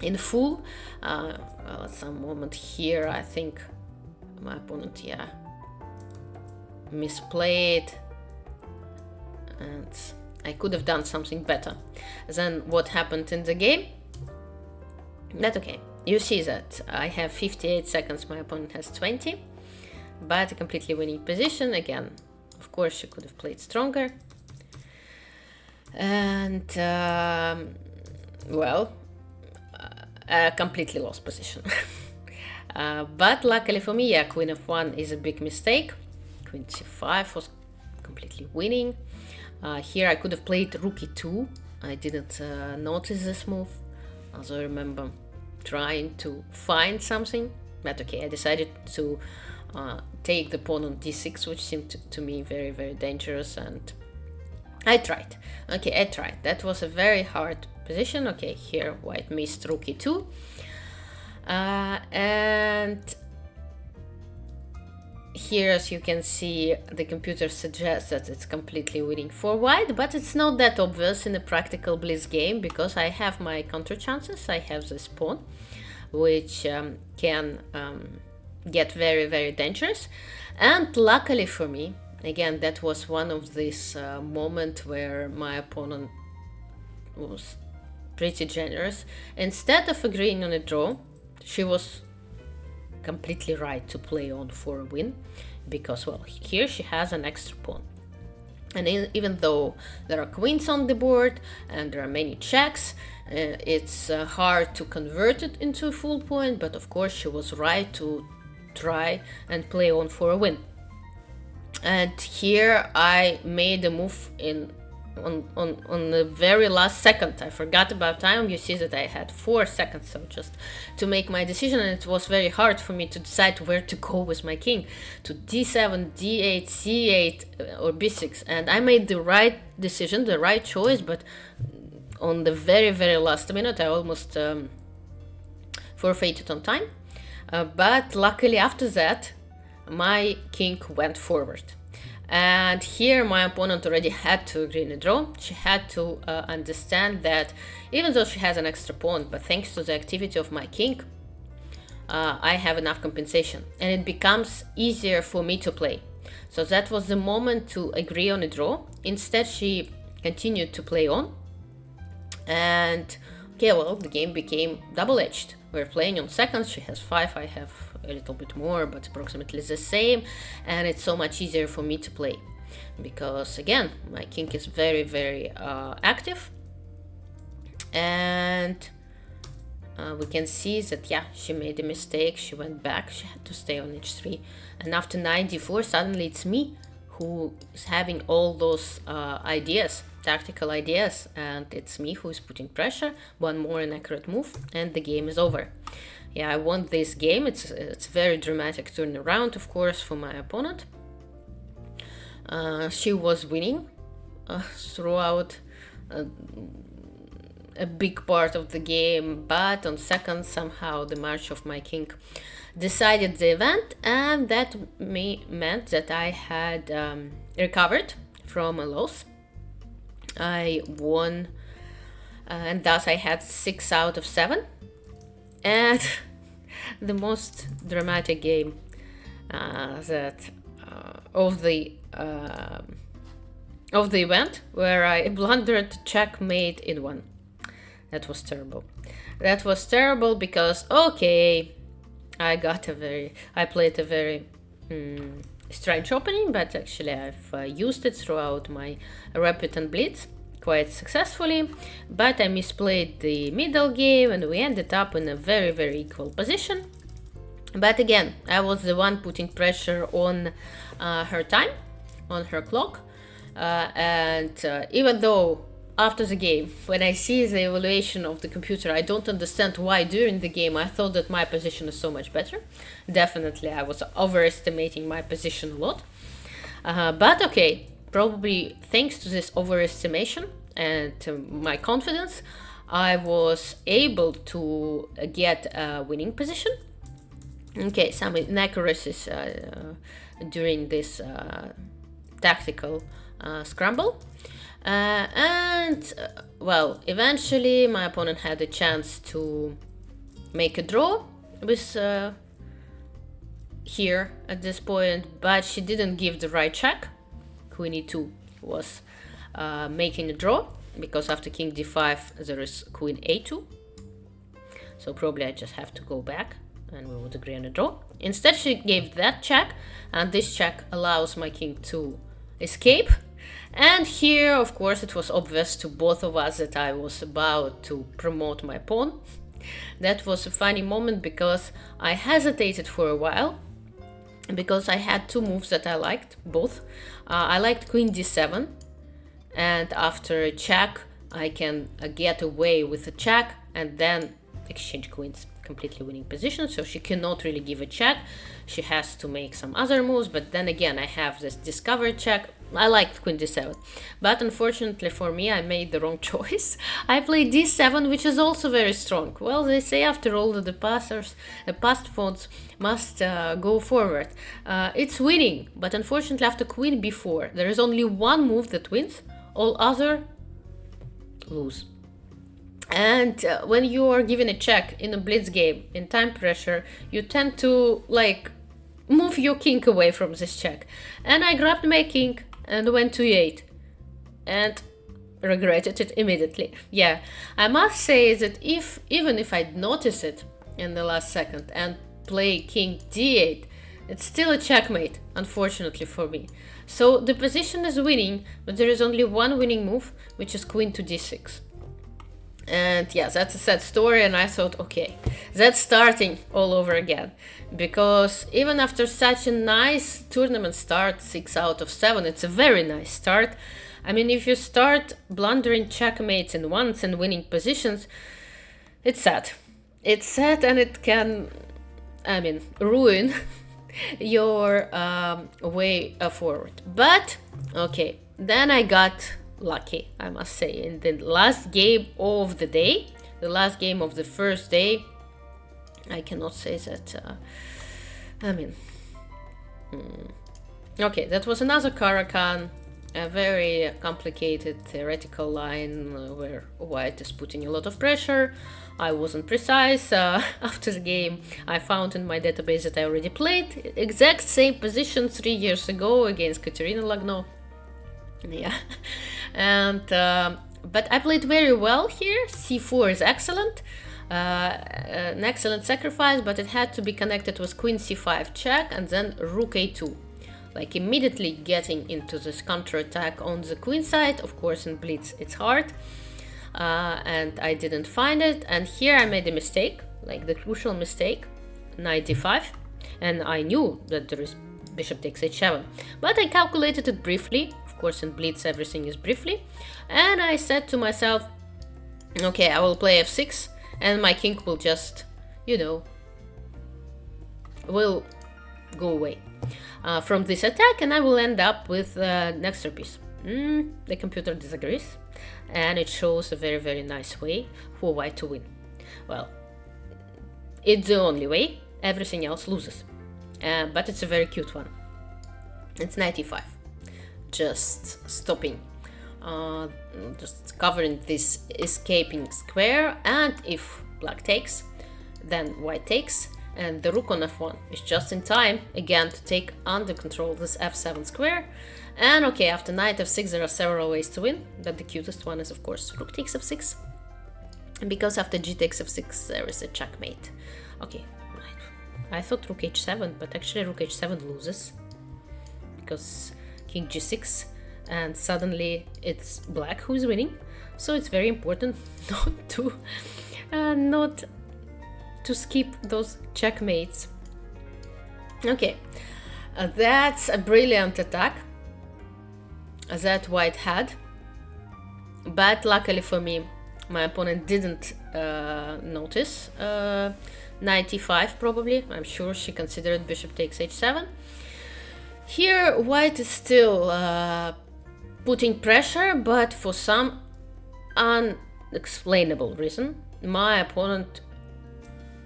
in full. Well, at some moment here, I think my opponent, misplayed, and I could have done something better than what happened in the game. That's okay. You see that I have 58 seconds, my opponent has 20, but a completely winning position. Again, of course, she could have played stronger. And, well, a completely lost position. But luckily for me, queen f1 is a big mistake. Queen c5 was completely winning. Here I could have played rook e2. I didn't notice this move, as I remember trying to find something. But okay, I decided to take the pawn on d6, which seemed to me very dangerous, and I tried. Okay, I tried. That was a very hard position. Okay, here white missed rook e2, and here, as you can see, the computer suggests that it's completely winning for white, but it's not that obvious in a practical Blitz game, because I have my counter chances. I have this pawn, which can get very dangerous. And luckily for me, again, that was one of these moments where my opponent was pretty generous. Instead of agreeing on a draw, she was completely right to play on for a win, because, well, here she has an extra pawn. And even though there are queens on the board and there are many checks, it's hard to convert it into a full point, but of course she was right to try and play on for a win. And here I made a move in on the very last second. I forgot about time. You see that I had 4 seconds, so just to make my decision, and it was very hard for me to decide where to go with my king, to d7, d8, c8, or b6. And I made the right decision, the right choice, but on the very, very last minute, I almost forfeited on time. But luckily after that, my king went forward. And here my opponent already had to agree on a draw. She had to understand that even though she has an extra pawn, but thanks to the activity of my king, I have enough compensation. And it becomes easier for me to play. So that was the moment to agree on a draw. Instead, she continued to play on. And, okay, well, the game became double-edged. We're playing on seconds. She has 5, I have a little bit more, but approximately the same, and it's so much easier for me to play because, again, my king is very, very active. And we can see that, yeah, she made a mistake. She went back. She had to stay on h3, and after knight d4, suddenly it's me who is having all those ideas, tactical ideas, and it's me who is putting pressure. One more inaccurate move and the game is over. Yeah, I won this game. It's a very dramatic turnaround, of course, for my opponent. She was winning throughout a big part of the game, but on second, somehow the march of my king decided the event, and that meant that I had recovered from a loss. I won, and thus I had 6 out of 7. And the most dramatic game of the event, where I blundered checkmate in 1. That was terrible. That was terrible because, okay, I played a very strange opening, but actually I've used it throughout my Rapid and Blitz quite successfully, but I misplayed the middle game and we ended up in a very, very equal position. But again, I was the one putting pressure on her time, on her clock, and even though after the game, when I see the evaluation of the computer, I don't understand why during the game I thought that my position is so much better. Definitely I was overestimating my position a lot, but okay, probably thanks to this overestimation and my confidence, I was able to get a winning position. Okay, some inaccuracies during this tactical scramble. Well, eventually my opponent had a chance to make a draw with here at this point, but she didn't give the right check. Queen e2 was making a draw, because after king d5 there is queen a2. So probably I just have to go back and we would agree on a draw. Instead she gave that check, and this check allows my king to escape. And here, of course, it was obvious to both of us that I was about to promote my pawn. That was a funny moment because I hesitated for a while, because I had 2 moves that I liked, both. I liked queen d7, and after a check I can get away with a check and then exchange queens. Completely winning position, so she cannot really give a check. She has to make some other moves, but then again I have this discovered check. I liked queen d7, but unfortunately for me I made the wrong choice. I played d7, which is also very strong. Well, they say after all that the past pawns must go forward. It's winning, but unfortunately after queen b4 there is only one move that wins, all other lose. And when you are given a check in a blitz game, in time pressure, you tend to like move your king away from this check. And I grabbed my king and went to e8 and regretted it immediately. Yeah, I must say that even if I'd notice it in the last second and play king d8, it's still a checkmate, unfortunately for me. So the position is winning, but there is only one winning move, which is queen to d6. And yeah, that's a sad story, and I thought, okay, that's starting all over again. Because even after such a nice tournament start, 6 out of 7, it's a very nice start, I mean, if you start blundering checkmates in once and winning positions, it's sad. It's sad, and it can, I mean, ruin your way forward. But okay, then I got lucky, I must say, in the last game of the day, the last game of the first day. I cannot say that, I mean, okay, that was another Caracan, a very complicated theoretical line where white is putting a lot of pressure. I wasn't precise. After the game, I found in my database that I already played exact same position 3 years ago against Katerina Lagno. Yeah, and but I played very well here. C4 is excellent, an excellent sacrifice, but it had to be connected with Queen C5 check and then Rook A2. Like immediately getting into this counterattack on the queen side. Of course, in Blitz it's hard. And I didn't find it, and here I made a mistake, like the crucial mistake, knight d5, and I knew that there is bishop takes h7, but I calculated it briefly. Of course, in Blitz everything is briefly, and I said to myself, okay, I will play f6 and my king will just, you know, will go away from this attack, and I will end up with an extra piece. The computer disagrees, and it shows a very, very nice way for white to win. Well, it's the only way, everything else loses. But it's a very cute one. It's knight e5, just stopping, just covering this escaping square, and if black takes, then white takes, and the rook on f1 is just in time again to take under control this f7 square. And okay, after knight f6 there are several ways to win, but the cutest one is of course rook takes f6, because after g takes f6 there is a checkmate. Okay, I thought rook h7, but actually rook h7 loses because king g6, and suddenly it's black who is winning. So it's very important not to skip those checkmates. Okay, that's a brilliant attack that white had, but luckily for me my opponent didn't notice knight e5 probably. I'm sure she considered bishop takes h7. Here white is still putting pressure, but for some unexplainable reason my opponent,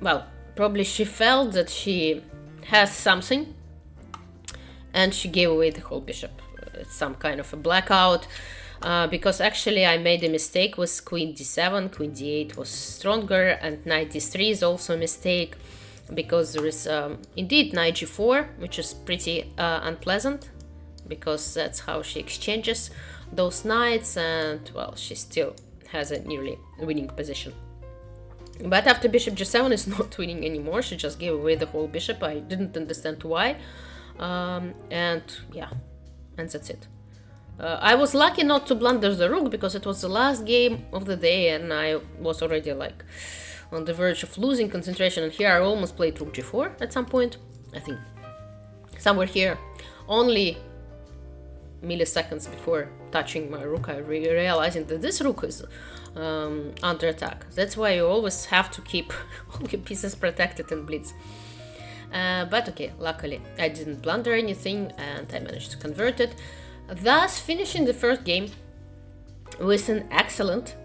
well, probably she felt that she has something and she gave away the whole bishop. It's some kind of a blackout, because actually I made a mistake with queen d7, queen d8 was stronger, and knight d3 is also a mistake, because there is indeed knight g4, which is pretty unpleasant, because that's how she exchanges those knights, and well, she still has a nearly winning position. But after bishop g7 is not winning anymore, she just gave away the whole bishop. I didn't understand why, and yeah, and that's it. I was lucky not to blunder the rook, because it was the last game of the day and I was already like on the verge of losing concentration, and here I almost played rook g4 at some point. I think somewhere here, only milliseconds before touching my rook, I realizing that this rook is under attack. That's why you always have to keep all your pieces protected in Blitz. But okay, luckily I didn't blunder anything and I managed to convert it, thus finishing the first game with an excellent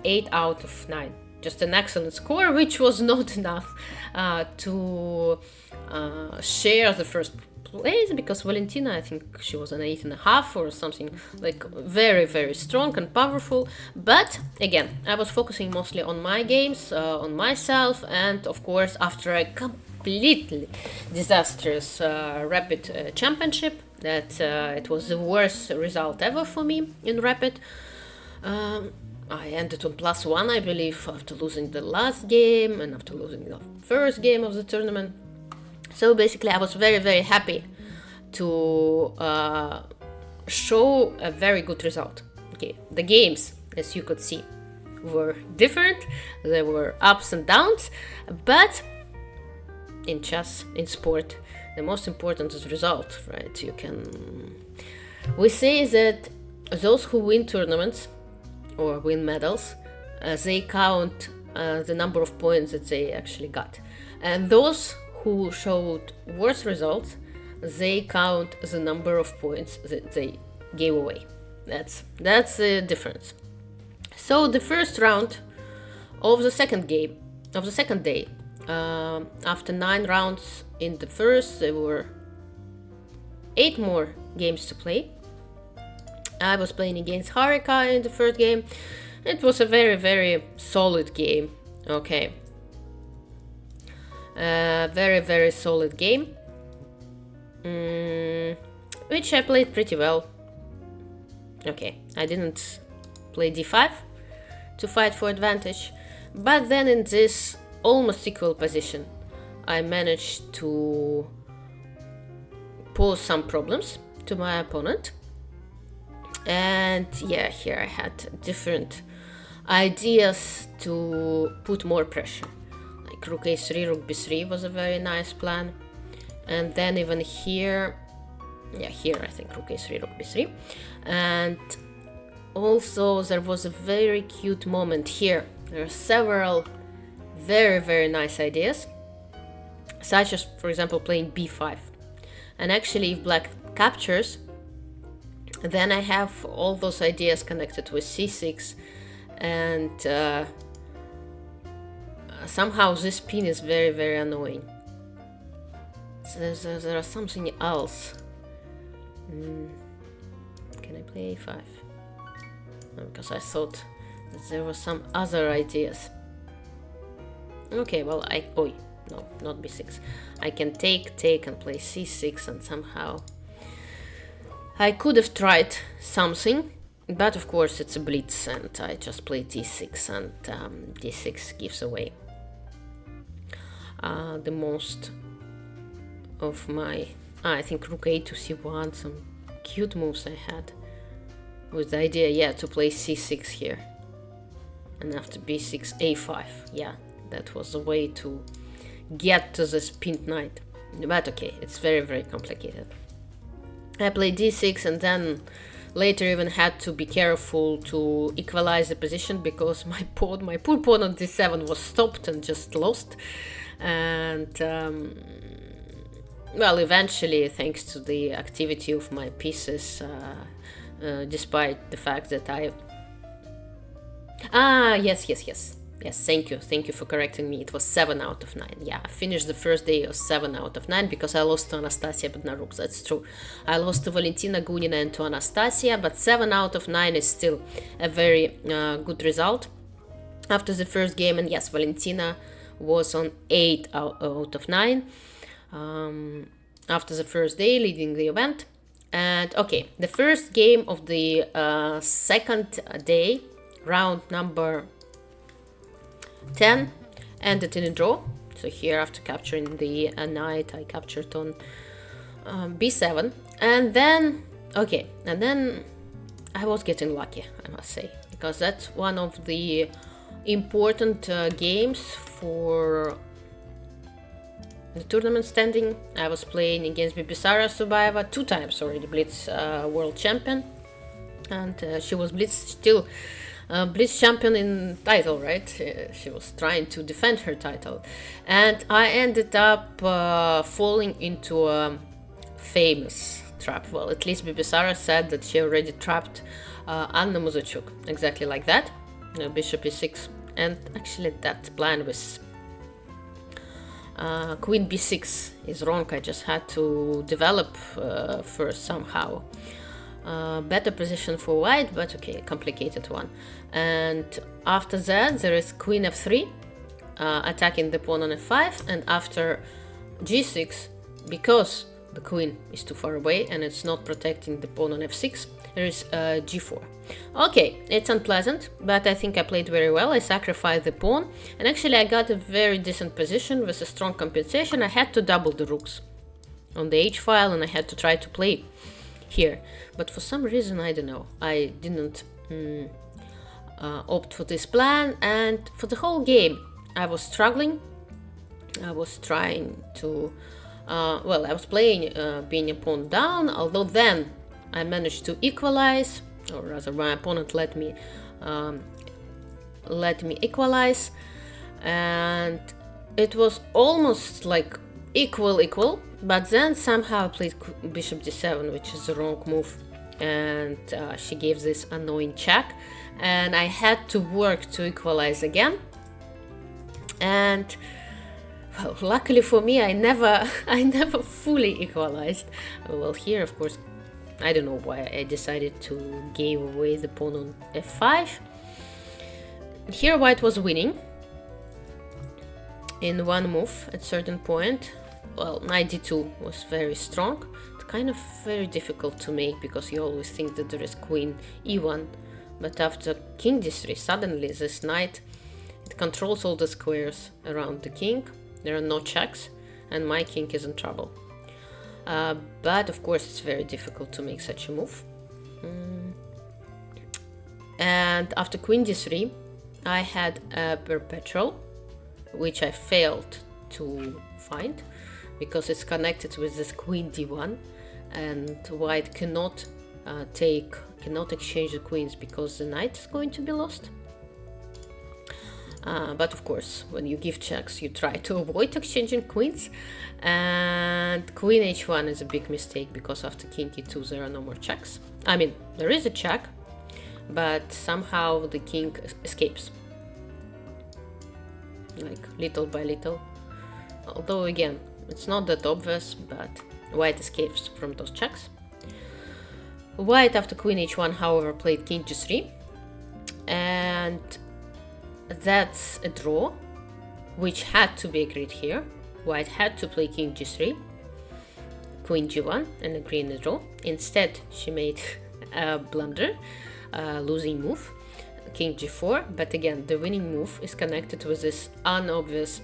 8 out of 9. Just an excellent score, which was not enough to share the first place, because Valentina, I think she was an 8.5 or something, like very, very strong and powerful. But again, I was focusing mostly on my games, on myself, and of course after a completely disastrous rapid championship, that it was the worst result ever for me in rapid. I ended on +1, I believe, after losing the last game and after losing the first game of the tournament. So basically I was very, very happy to show a very good result. Okay, the games, as you could see, were different. There were ups and downs, but in chess, in sport, the most important is result, right? We say that those who win tournaments or win medals, they count the number of points that they actually got. And those who showed worse results, they count the number of points that they gave away. That's the difference. So the first round of the second day, after 9 rounds in the first, there were 8 more games to play. I was playing against Harika in the first game. It was a very, very solid game. Okay. Very, very solid game. Which I played pretty well. Okay, I didn't play d5 to fight for advantage. But then in this almost equal position, I managed to pose some problems to my opponent. And yeah, here I had different ideas to put more pressure. Like rook a3, rook b3 was a very nice plan. And then even here, yeah, here I think rook a3, rook b3. And also there was a very cute moment here. There are several very, very nice ideas, such as, for example, playing b5. And actually, if black captures, then I have all those ideas connected with c6, and somehow this pin is very, very annoying. So there is something else. Can I play a5? No, because I thought that there were some other ideas. Okay, well, no, not b6. I can take and play c6, and somehow I could have tried something, but of course it's a blitz, and I just play d6, and d6 gives away the most of my... I think rook a to c1, some cute moves I had with the idea, yeah, to play c6 here, and after b6, a5, yeah, that was the way to get to this pinned knight. But okay, it's very, very complicated. I played d6, and then later even had to be careful to equalize the position, because my poor pawn on d7 was stopped and just lost. And well, eventually, thanks to the activity of my pieces, despite the fact that I... Yes, thank you for correcting me. It was 7 out of 9. Yeah, I finished the first day of 7 out of 9 because I lost to Anastasia Bednaruk, that's true. I lost to Valentina Gunina and to Anastasia, but 7 out of 9 is still a very good result after the first game. And yes, Valentina was on 8 out of 9 after the first day, leading the event. And okay, the first game of the second day, round number 10, ended in a draw. So here, after capturing the knight, I captured on b7, and then I was getting lucky, I must say, because that's one of the important games for the tournament standing. I was playing against Bibisara Subaeva, 2 times already Blitz world champion, and she was Blitz champion in title, right? She was trying to defend her title, and I ended up falling into a famous trap. Well, at least Bibisara said that she already trapped Anna Muzachuk, exactly like that. Bishop e6, and actually that plan with Queen b6 is wrong. I just had to develop first somehow better position for white, but okay, complicated one. And after that there is Queen f3, attacking the pawn on f5, and after g6, because the queen is too far away and it's not protecting the pawn on f6, there is g4. Okay, it's unpleasant, but I think I played very well. I sacrificed the pawn, and actually I got a very decent position with a strong compensation. I had to double the rooks on the h file, and I had to try to play here, but for some reason, I don't know, I didn't opt for this plan, and for the whole game I was struggling. I was trying to well, I was playing being a pawn down, although then I managed to equalize, or rather my opponent let me equalize, and it was almost like equal, but then somehow I played bishop d7, which is the wrong move, and she gave this annoying check, and I had to work to equalize again. And well, luckily for me, I never fully equalized. Well, here, of course, I don't know why I decided to give away the pawn on f5. Here, white was winning in one move at certain point. Well, knight d2 was very strong. It's kind of very difficult to make because you always think that there is queen e1, but after king d3, suddenly this knight, it controls all the squares around the king. There are no checks, and my king is in trouble. But of course, it's very difficult to make such a move. And after queen d3, I had a perpetual, which I failed to find because it's connected with this queen d1, and white cannot exchange the queens because the knight is going to be lost. But of course, when you give checks, you try to avoid exchanging queens, and queen h1 is a big mistake because after king e2 there are no more checks. I mean, there is a check, but somehow the king escapes, like little by little. Although again, it's not that obvious, but white escapes from those checks. White after queen h1, however, played king g3, and that's a draw, which had to be agreed here. White had to play king g3, queen g1, and agree in the draw. Instead, she made a blunder, losing move, king g4. But again, the winning move is connected with this unobvious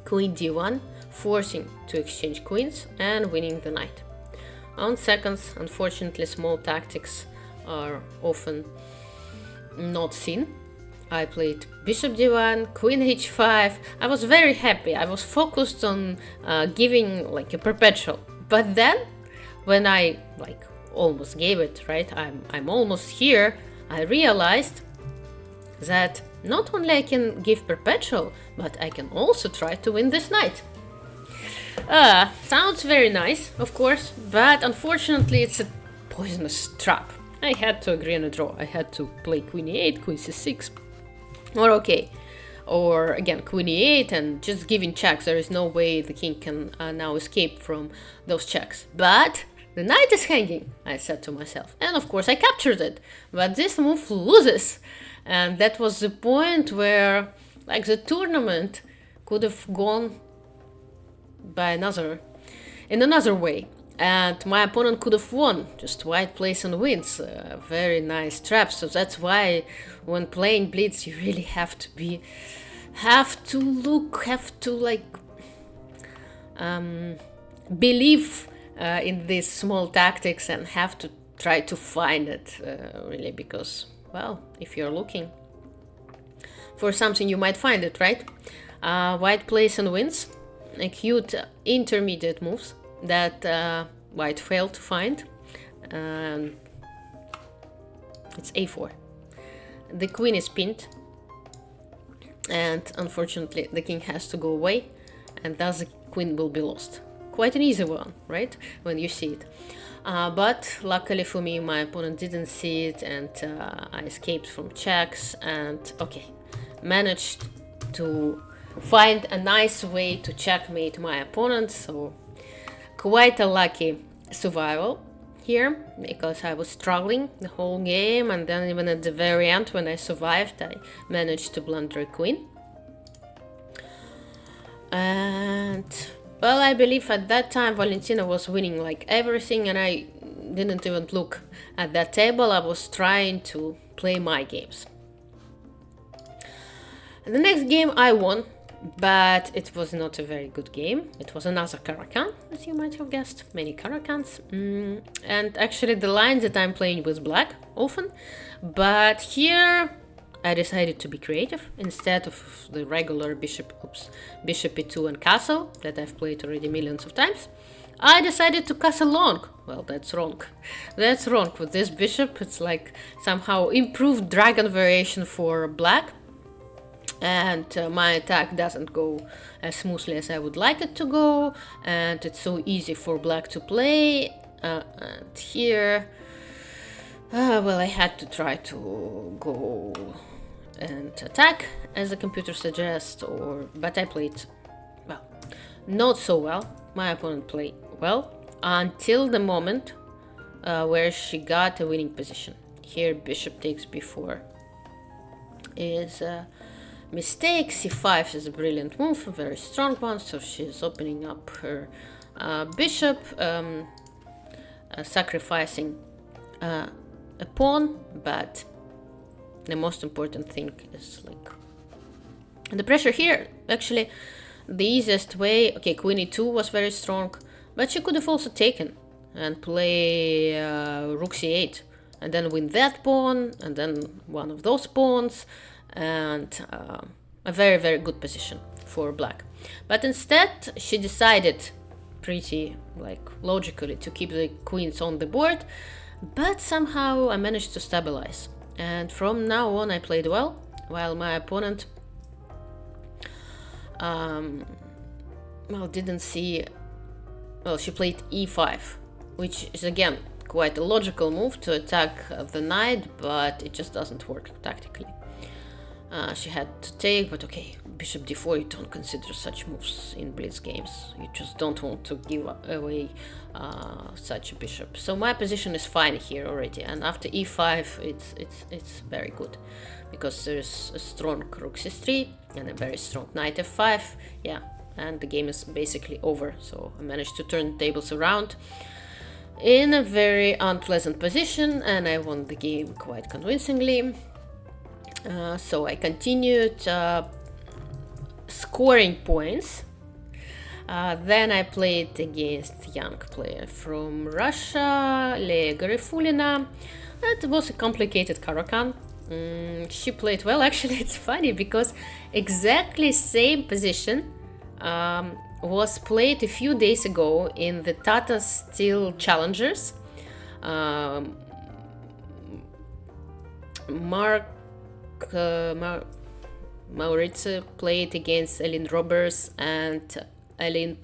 queen d1, forcing to exchange queens and winning the knight. On seconds, unfortunately, small tactics are often not seen. I played bishop d1, queen h5. I was very happy. I was focused on giving like a perpetual. But then, when I like almost gave it, right? I'm almost here. I realized that not only I can give perpetual, but I can also try to win this knight. Sounds very nice, of course, but unfortunately it's a poisonous trap. I had to agree on a draw. I had to play queen e8, queen c6, or again queen e8 and just giving checks. There is no way the king can now escape from those checks. But the knight is hanging, I said to myself, and of course I captured it. But this move loses, and that was the point where like the tournament could have gone by in another way, and my opponent could have won. Just white plays and wins. Very nice trap. So that's why when playing Blitz, you really have to believe in these small tactics and have to try to find it really, because well, if you're looking for something, you might find it, right? White plays and wins. Cute intermediate moves that white failed to find. It's a4. The queen is pinned, and unfortunately the king has to go away, and thus the queen will be lost. Quite an easy one, right, when you see it. But luckily for me, my opponent didn't see it, and I escaped from checks and managed to find a nice way to checkmate my opponent. So quite a lucky survival here, because I was struggling the whole game, and then even at the very end when I survived, I managed to blunder a queen. And well, I believe at that time Valentina was winning like everything, and I didn't even look at that table. I was trying to play my games. The next game I won, but it was not a very good game. It was another Caracan, as you might have guessed. Many Caracans. And actually the line that I'm playing was black often. But here I decided to be creative. Instead of the regular bishop e2 and castle that I've played already millions of times, I decided to castle long. Well, that's wrong. That's wrong. With this bishop, it's like somehow improved dragon variation for black. And my attack doesn't go as smoothly as I would like it to go. And it's so easy for black to play. And here, well, I had to try to go and attack as the computer suggests, but I played, well, not so well. My opponent played well until the moment where she got a winning position. Here bishop takes b4 is a mistake. c5 is a brilliant move, a very strong one, so she's opening up her bishop, sacrificing a pawn, but the most important thing is like the pressure here. Actually, the easiest way, okay, queen e2 was very strong, but she could have also taken and play rook c8 and then win that pawn and then one of those pawns, and a very, very good position for black. But instead she decided pretty like logically to keep the queens on the board, but somehow I managed to stabilize. And from now on I played well, while my opponent well, didn't see, well, she played e5, which is again quite a logical move to attack the knight, but it just doesn't work tactically. She had to take, but okay, bishop d4, you don't consider such moves in blitz games. You just don't want to give away such a bishop. So my position is fine here already, and after e5 it's very good, because there's a strong rook c3 and a very strong knight f5. Yeah, and the game is basically over. So I managed to turn the tables around in a very unpleasant position, and I won the game quite convincingly. So I continued scoring points. Then I played against young player from Russia, Leah Garifulina. It was a complicated Caro-Kann. She played well. Actually, it's funny because exactly same position was played a few days ago in the Tata Steel Challengers. Maurizio played against Aline Roberts, and Aline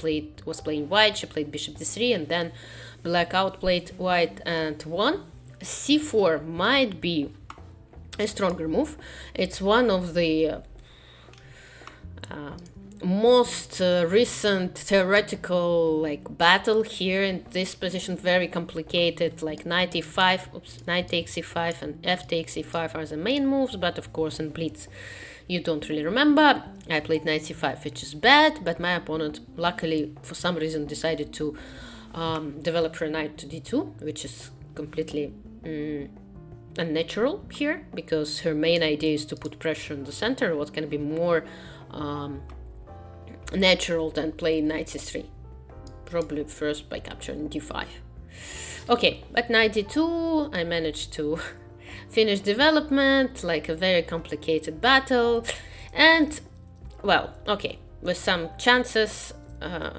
was playing white. She played bishop d3, and then black outplayed white and won. c4 might be a stronger move. It's one of the most recent theoretical like battle here in this position. Very complicated, like knight e5, knight takes e5 and f takes e5 are the main moves, but of course in blitz you don't really remember. I played knight c5, which is bad, but my opponent luckily for some reason decided to develop her knight to d2, which is completely unnatural here, because her main idea is to put pressure in the center. What can be more natural than playing knight c3? Probably first by capturing d5. Okay, but knight d2, I managed to finish development, like a very complicated battle, and well, okay, with some chances,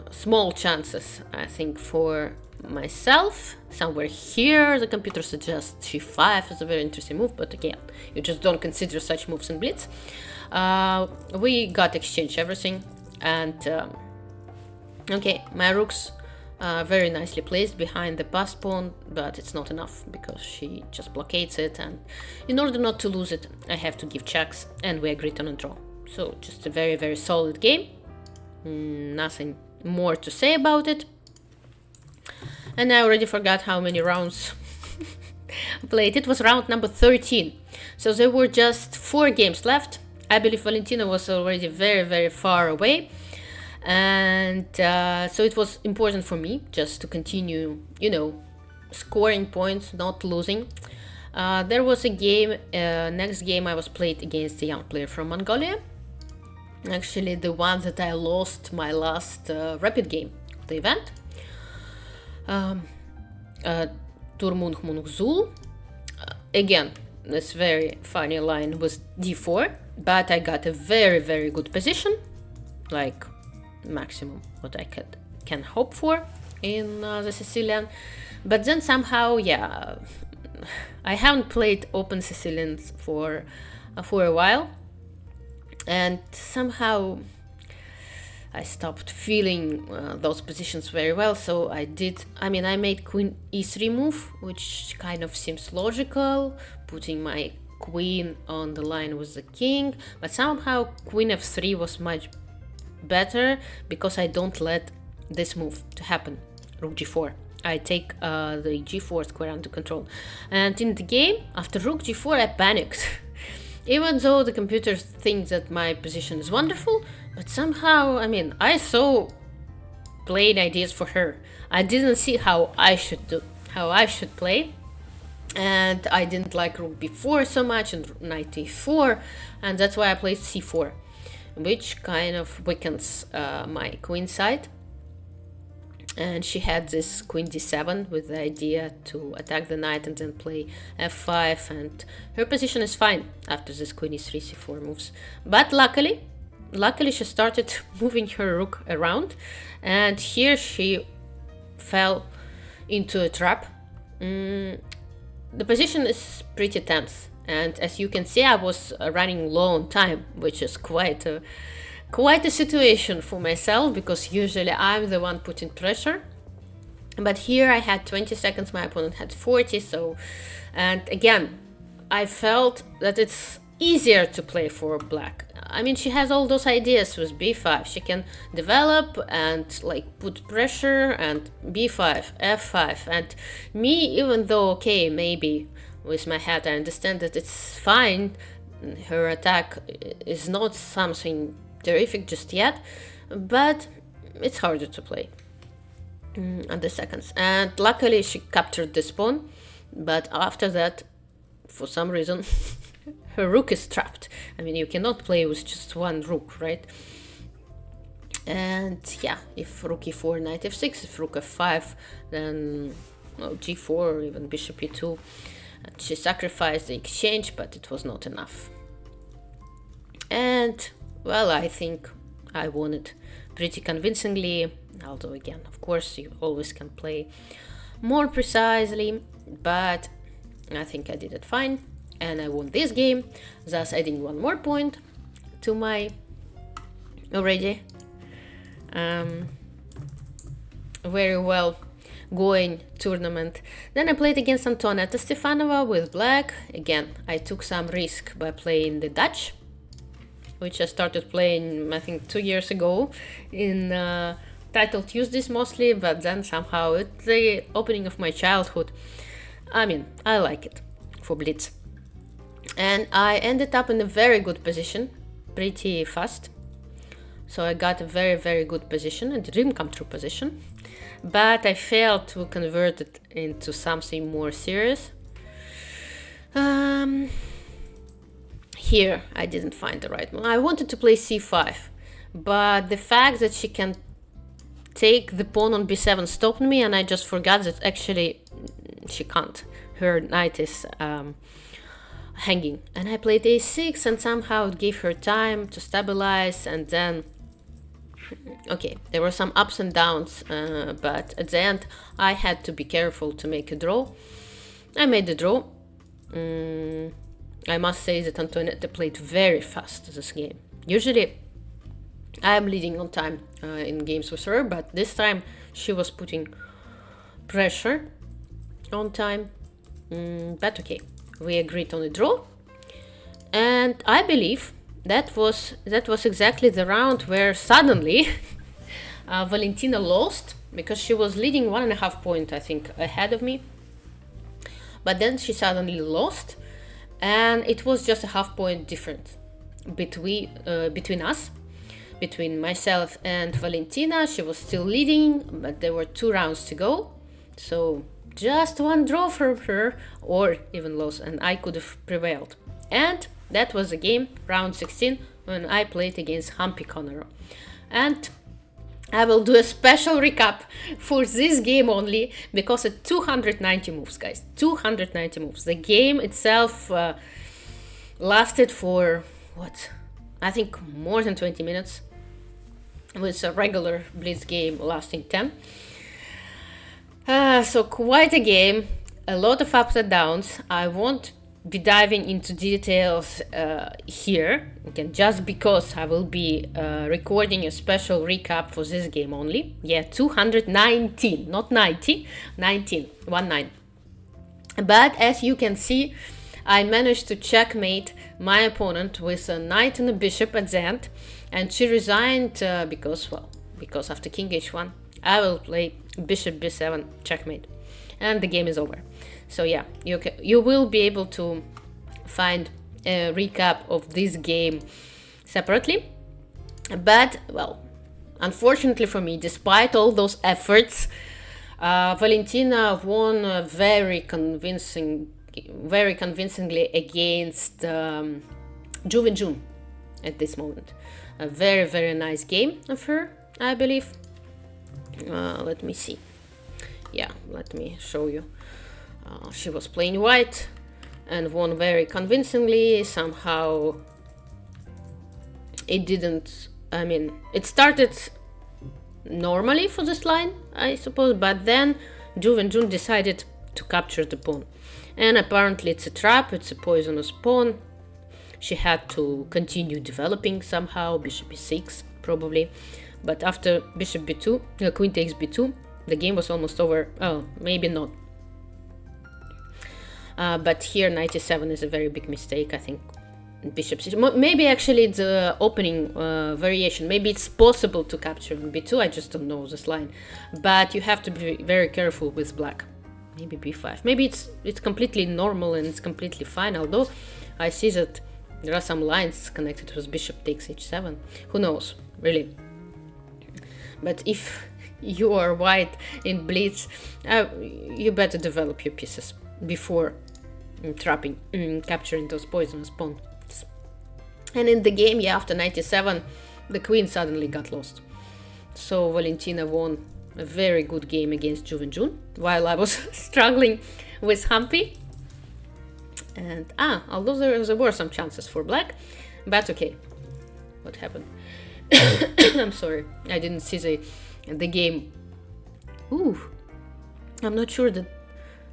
small chances, I think, for myself. Somewhere here the computer suggests g5 is a very interesting move, but again, you just don't consider such moves in blitz. We got exchange everything, and okay, my rooks very nicely placed behind the pass pawn, but it's not enough because she just blockades it, and in order not to lose it I have to give checks, and we agreed on a draw. So just a very, very solid game. Nothing more to say about it. And I already forgot how many rounds played. It was round number 13. So there were just 4 games left. I believe Valentina was already very, very far away. And so it was important for me just to continue, you know, scoring points, not losing. There was a game, next game I was played against a young player from Mongolia. Actually, the one that I lost my last rapid game of the event. Turmunghmunghzul. Again, this very funny line with d4, but I got a very, very good position, like maximum what I can hope for in the Sicilian. But then somehow, yeah, I haven't played open Sicilians for a while, and somehow I stopped feeling those positions very well. So I made queen e3 move, which kind of seems logical, putting my queen on the line with the king, but somehow queen f3 was much better because I don't let this move to happen, rook g4. I take the g4 square under control. And in the game, after rook g4, I panicked. Even though the computer thinks that my position is wonderful, but somehow, I saw playing ideas for her. I didn't see how I should play. And I didn't like rook b4 so much and knight e4, and that's why I played c4, which kind of weakens my queen side. And she had this queen d7 with the idea to attack the knight and then play f5, and her position is fine after this queen e3 c4 moves. But luckily she started moving her rook around, and here she fell into a trap. The position is pretty tense, and as you can see, I was running low on time, which is quite a situation for myself, because usually I'm the one putting pressure. But here I had 20 seconds, my opponent had 40, and again, I felt that it's easier to play for black. She has all those ideas with b5. She can develop and put pressure, and b5, f5, and me, even though, okay, maybe with my head I understand that it's fine, her attack is not something terrific just yet, but it's harder to play on the seconds. And luckily she captured this pawn, but after that, for some reason, her rook is trapped. You cannot play with just one rook, right? And yeah, if rook e4, knight f6, if rook f5, then g4 or even bishop e2. She sacrificed the exchange, but it was not enough. And well, I think I won it pretty convincingly, although again, of course, you always can play more precisely, but I think I did it fine, and I won this game, thus adding one more point to my already very well going tournament. Then I played against Antonetta Stefanova with black. Again, I took some risk by playing the Dutch, which I started playing, I think, 2 years ago in Title Tuesdays mostly, but then somehow it's the opening of my childhood. I like it for Blitz. And I ended up in a very good position, pretty fast. So I got a very, very good position, a dream come true position. But I failed to convert it into something more serious. Here I didn't find the right one. I wanted to play c5, but the fact that she can take the pawn on b7 stopped me, and I just forgot that actually she can't. Her knight is hanging. And I played a6, and somehow it gave her time to stabilize, and then okay, there were some ups and downs, but at the end I had to be careful to make a draw. I made the draw. I must say that Antonetta played very fast this game. Usually I am leading on time in games with her, but this time she was putting pressure on time. But okay, we agreed on a draw, and I believe that was exactly the round where suddenly Valentina lost, because she was leading 1.5 points, I think, ahead of me. But then she suddenly lost, and it was just a half point difference between us, between myself and Valentina. She was still leading, but there were 2 rounds to go, so just one draw from her, or even loss, and I could have prevailed. And that was the game, round 16, when I played against Humpy Conor. And I will do a special recap for this game only because it's 290 moves, guys. 290 moves. The game itself lasted for, what? I think more than 20 minutes. With a regular Blitz game lasting 10. So quite a game. A lot of ups and downs. I won't be diving into details here, again, just because I will be recording a special recap for this game only. Yeah, 219, not 90, 19, 1-9. But as you can see, I managed to checkmate my opponent with a knight and a bishop at the end, and she resigned because after king h1, I will play bishop b7, checkmate, and the game is over. So yeah, you will be able to find a recap of this game separately. But, well, unfortunately for me, despite all those efforts, Valentina won very convincingly against Jun at this moment. A very, very nice game of her, I believe. Let me see. Yeah, let me show you. She was playing white and won very convincingly. Somehow it didn't, I mean, it started normally for this line, I suppose, but then Jun decided to capture the pawn. And apparently it's a trap, it's a poisonous pawn. She had to continue developing somehow, bishop e6 probably. But after bishop b2, queen takes b2, the game was almost over. Oh, maybe not. But here knight e7 is a very big mistake, I think. Bishop c2. Maybe actually it's the opening variation. Maybe it's possible to capture b2, I just don't know this line. But you have to be very careful with black. Maybe b5. Maybe it's completely normal and it's completely fine, although I see that there are some lines connected with bishop takes h7. Who knows, really. But if you are white in Blitz, you better develop your pieces before capturing those poisonous pawns. And in the game, yeah, after 97, the queen suddenly got lost. So Valentina won a very good game against Jun while I was struggling with Humpy. And although there were some chances for black, but okay, what happened? I'm sorry, I didn't see the game. Ooh, I'm not sure that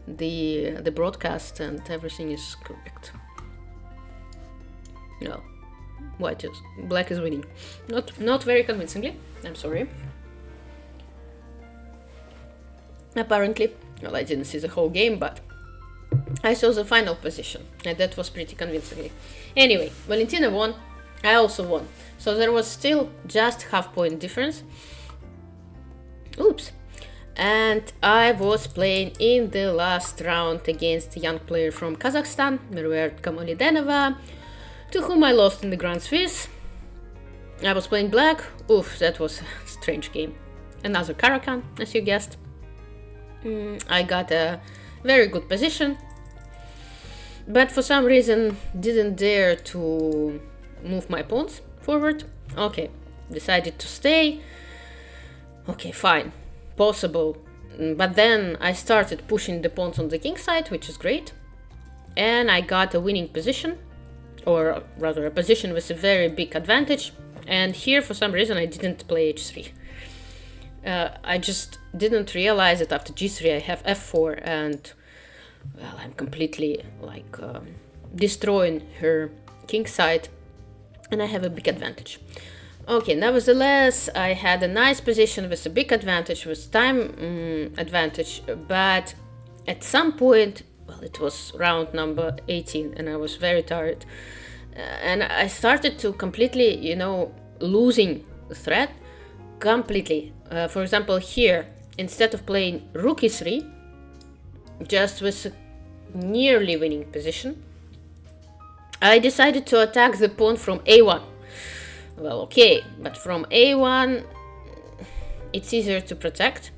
the broadcast and everything is correct. No, black is winning. Not very convincingly. I'm sorry. Apparently, well, I didn't see the whole game, but I saw the final position, and that was pretty convincingly. Anyway, Valentina won. I also won. So there was still just half-point difference. Oops. And I was playing in the last round against a young player from Kazakhstan, Kamulidenova, to whom I lost in the Grand Swiss. I was playing black. Oof, that was a strange game. Another Caracan, as you guessed. I got a very good position, but for some reason didn't dare to move my pawns forward. Okay, decided to stay. Okay, fine, possible. But then I started pushing the pawns on the king side, which is great. And I got a winning position, or rather a position with a very big advantage. And here, for some reason, I didn't play h3. I just didn't realize that after g3 I have f4, and well, I'm completely like destroying her king side, and I have a big advantage. Okay, nevertheless, I had a nice position with a big advantage, with time advantage, but at some point, well, it was round number 18, and I was very tired, and I started to completely, losing the threat completely. For example, here, instead of playing rook e3, just with a nearly winning position, I decided to attack the pawn from a1. Well, okay, but from a1, it's easier to protect.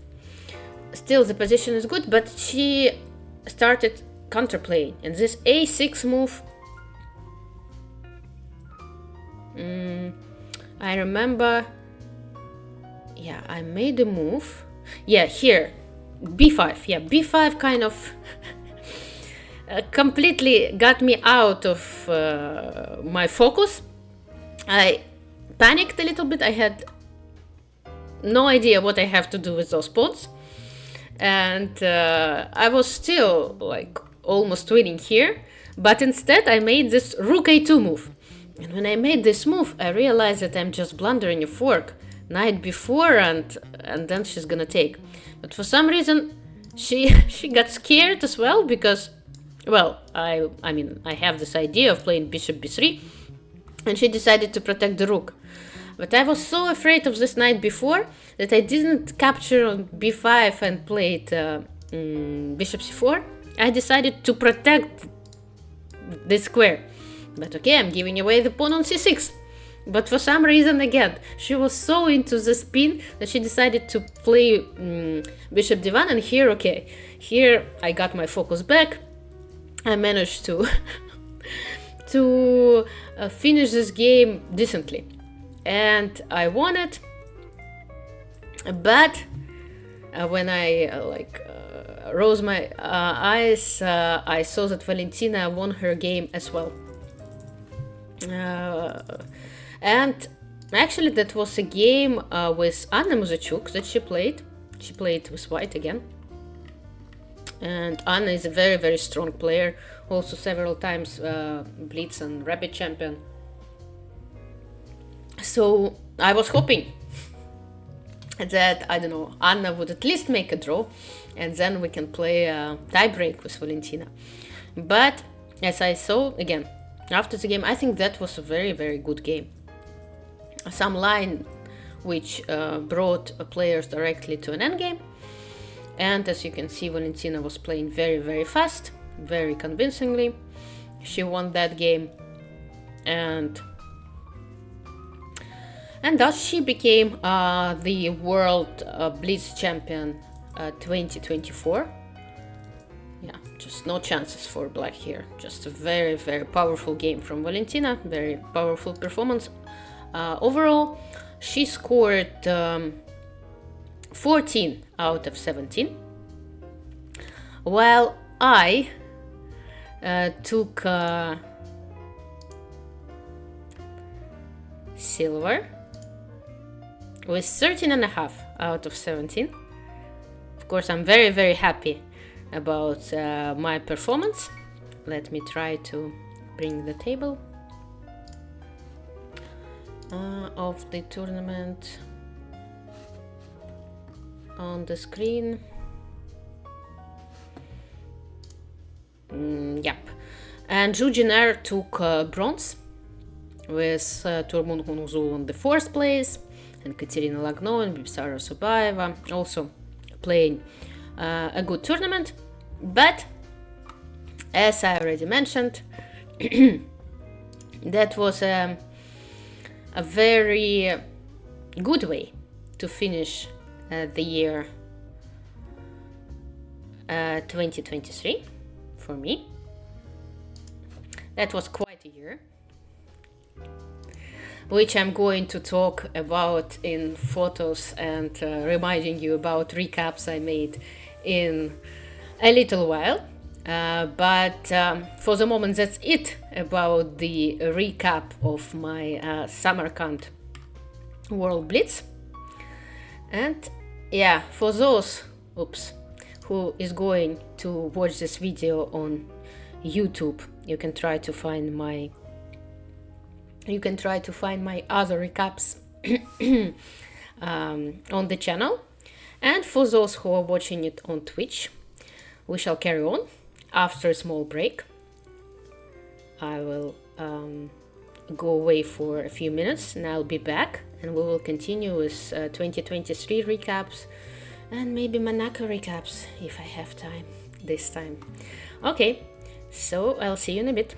Still, the position is good, but she started counterplaying. And this a6 move, I remember, yeah, I made a move. Yeah, here, b5. Yeah, b5 kind of completely got me out of my focus. I panicked a little bit. I had no idea what I have to do with those pawns. And I was still like almost winning here. But instead I made this rook a2 move. And when I made this move, I realized that I'm just blundering a fork. Knight b4 and then she's gonna take. But for some reason she got scared as well, because, well, I mean I have this idea of playing bishop b3, and she decided to protect the rook. But I was so afraid of this knight b4 that I didn't capture on b5 and played bishop c4. I decided to protect this square. But okay, I'm giving away the pawn on c6. But for some reason, again, she was so into the spin that she decided to play bishop d1. And here, okay, here I got my focus back. I managed to finish this game decently, and I won it. But when I rose my eyes, I saw that Valentina won her game as well. And actually that was a game with Anna Muzachuk that she played. She played with white again. And Anna is a very, very strong player. Also several times Blitz and Rabbit champion. So I was hoping that, I don't know, Anna would at least make a draw. And then we can play a tie break with Valentina. But as I saw, again, after the game, I think that was a very, very good game. Some line which brought players directly to an endgame. And as you can see, Valentina was playing very, very fast, very convincingly. She won that game. And thus she became the World Blitz Champion 2024. Yeah, just no chances for black here. Just a very, very powerful game from Valentina. Very powerful performance. Overall, she scored 14 out of 17, while I took silver with 13.5 out of 17. Of course, I'm very, very happy about my performance. Let me try to bring the table of the tournament on the screen. Yep. And Zhu Jiner took bronze with Turmun Hunuzu in the 4th place, and Katerina Lagno and Bibsara Subaeva also playing a good tournament. But as I already mentioned, that was a very good way to finish the year 2023 for me. That was quite a year, which I'm going to talk about in photos and reminding you about recaps I made in a little while. But for the moment, that's it about the recap of my Samarkand World Blitz. And yeah, for those who is going to watch this video on YouTube, you can try to find my other recaps on the channel. And for those who are watching it on Twitch, we shall carry on after a small break. I will go away for a few minutes and I'll be back, and we will continue with 2023 recaps and maybe Monaco recaps if I have time this time. Okay, so I'll see you in a bit.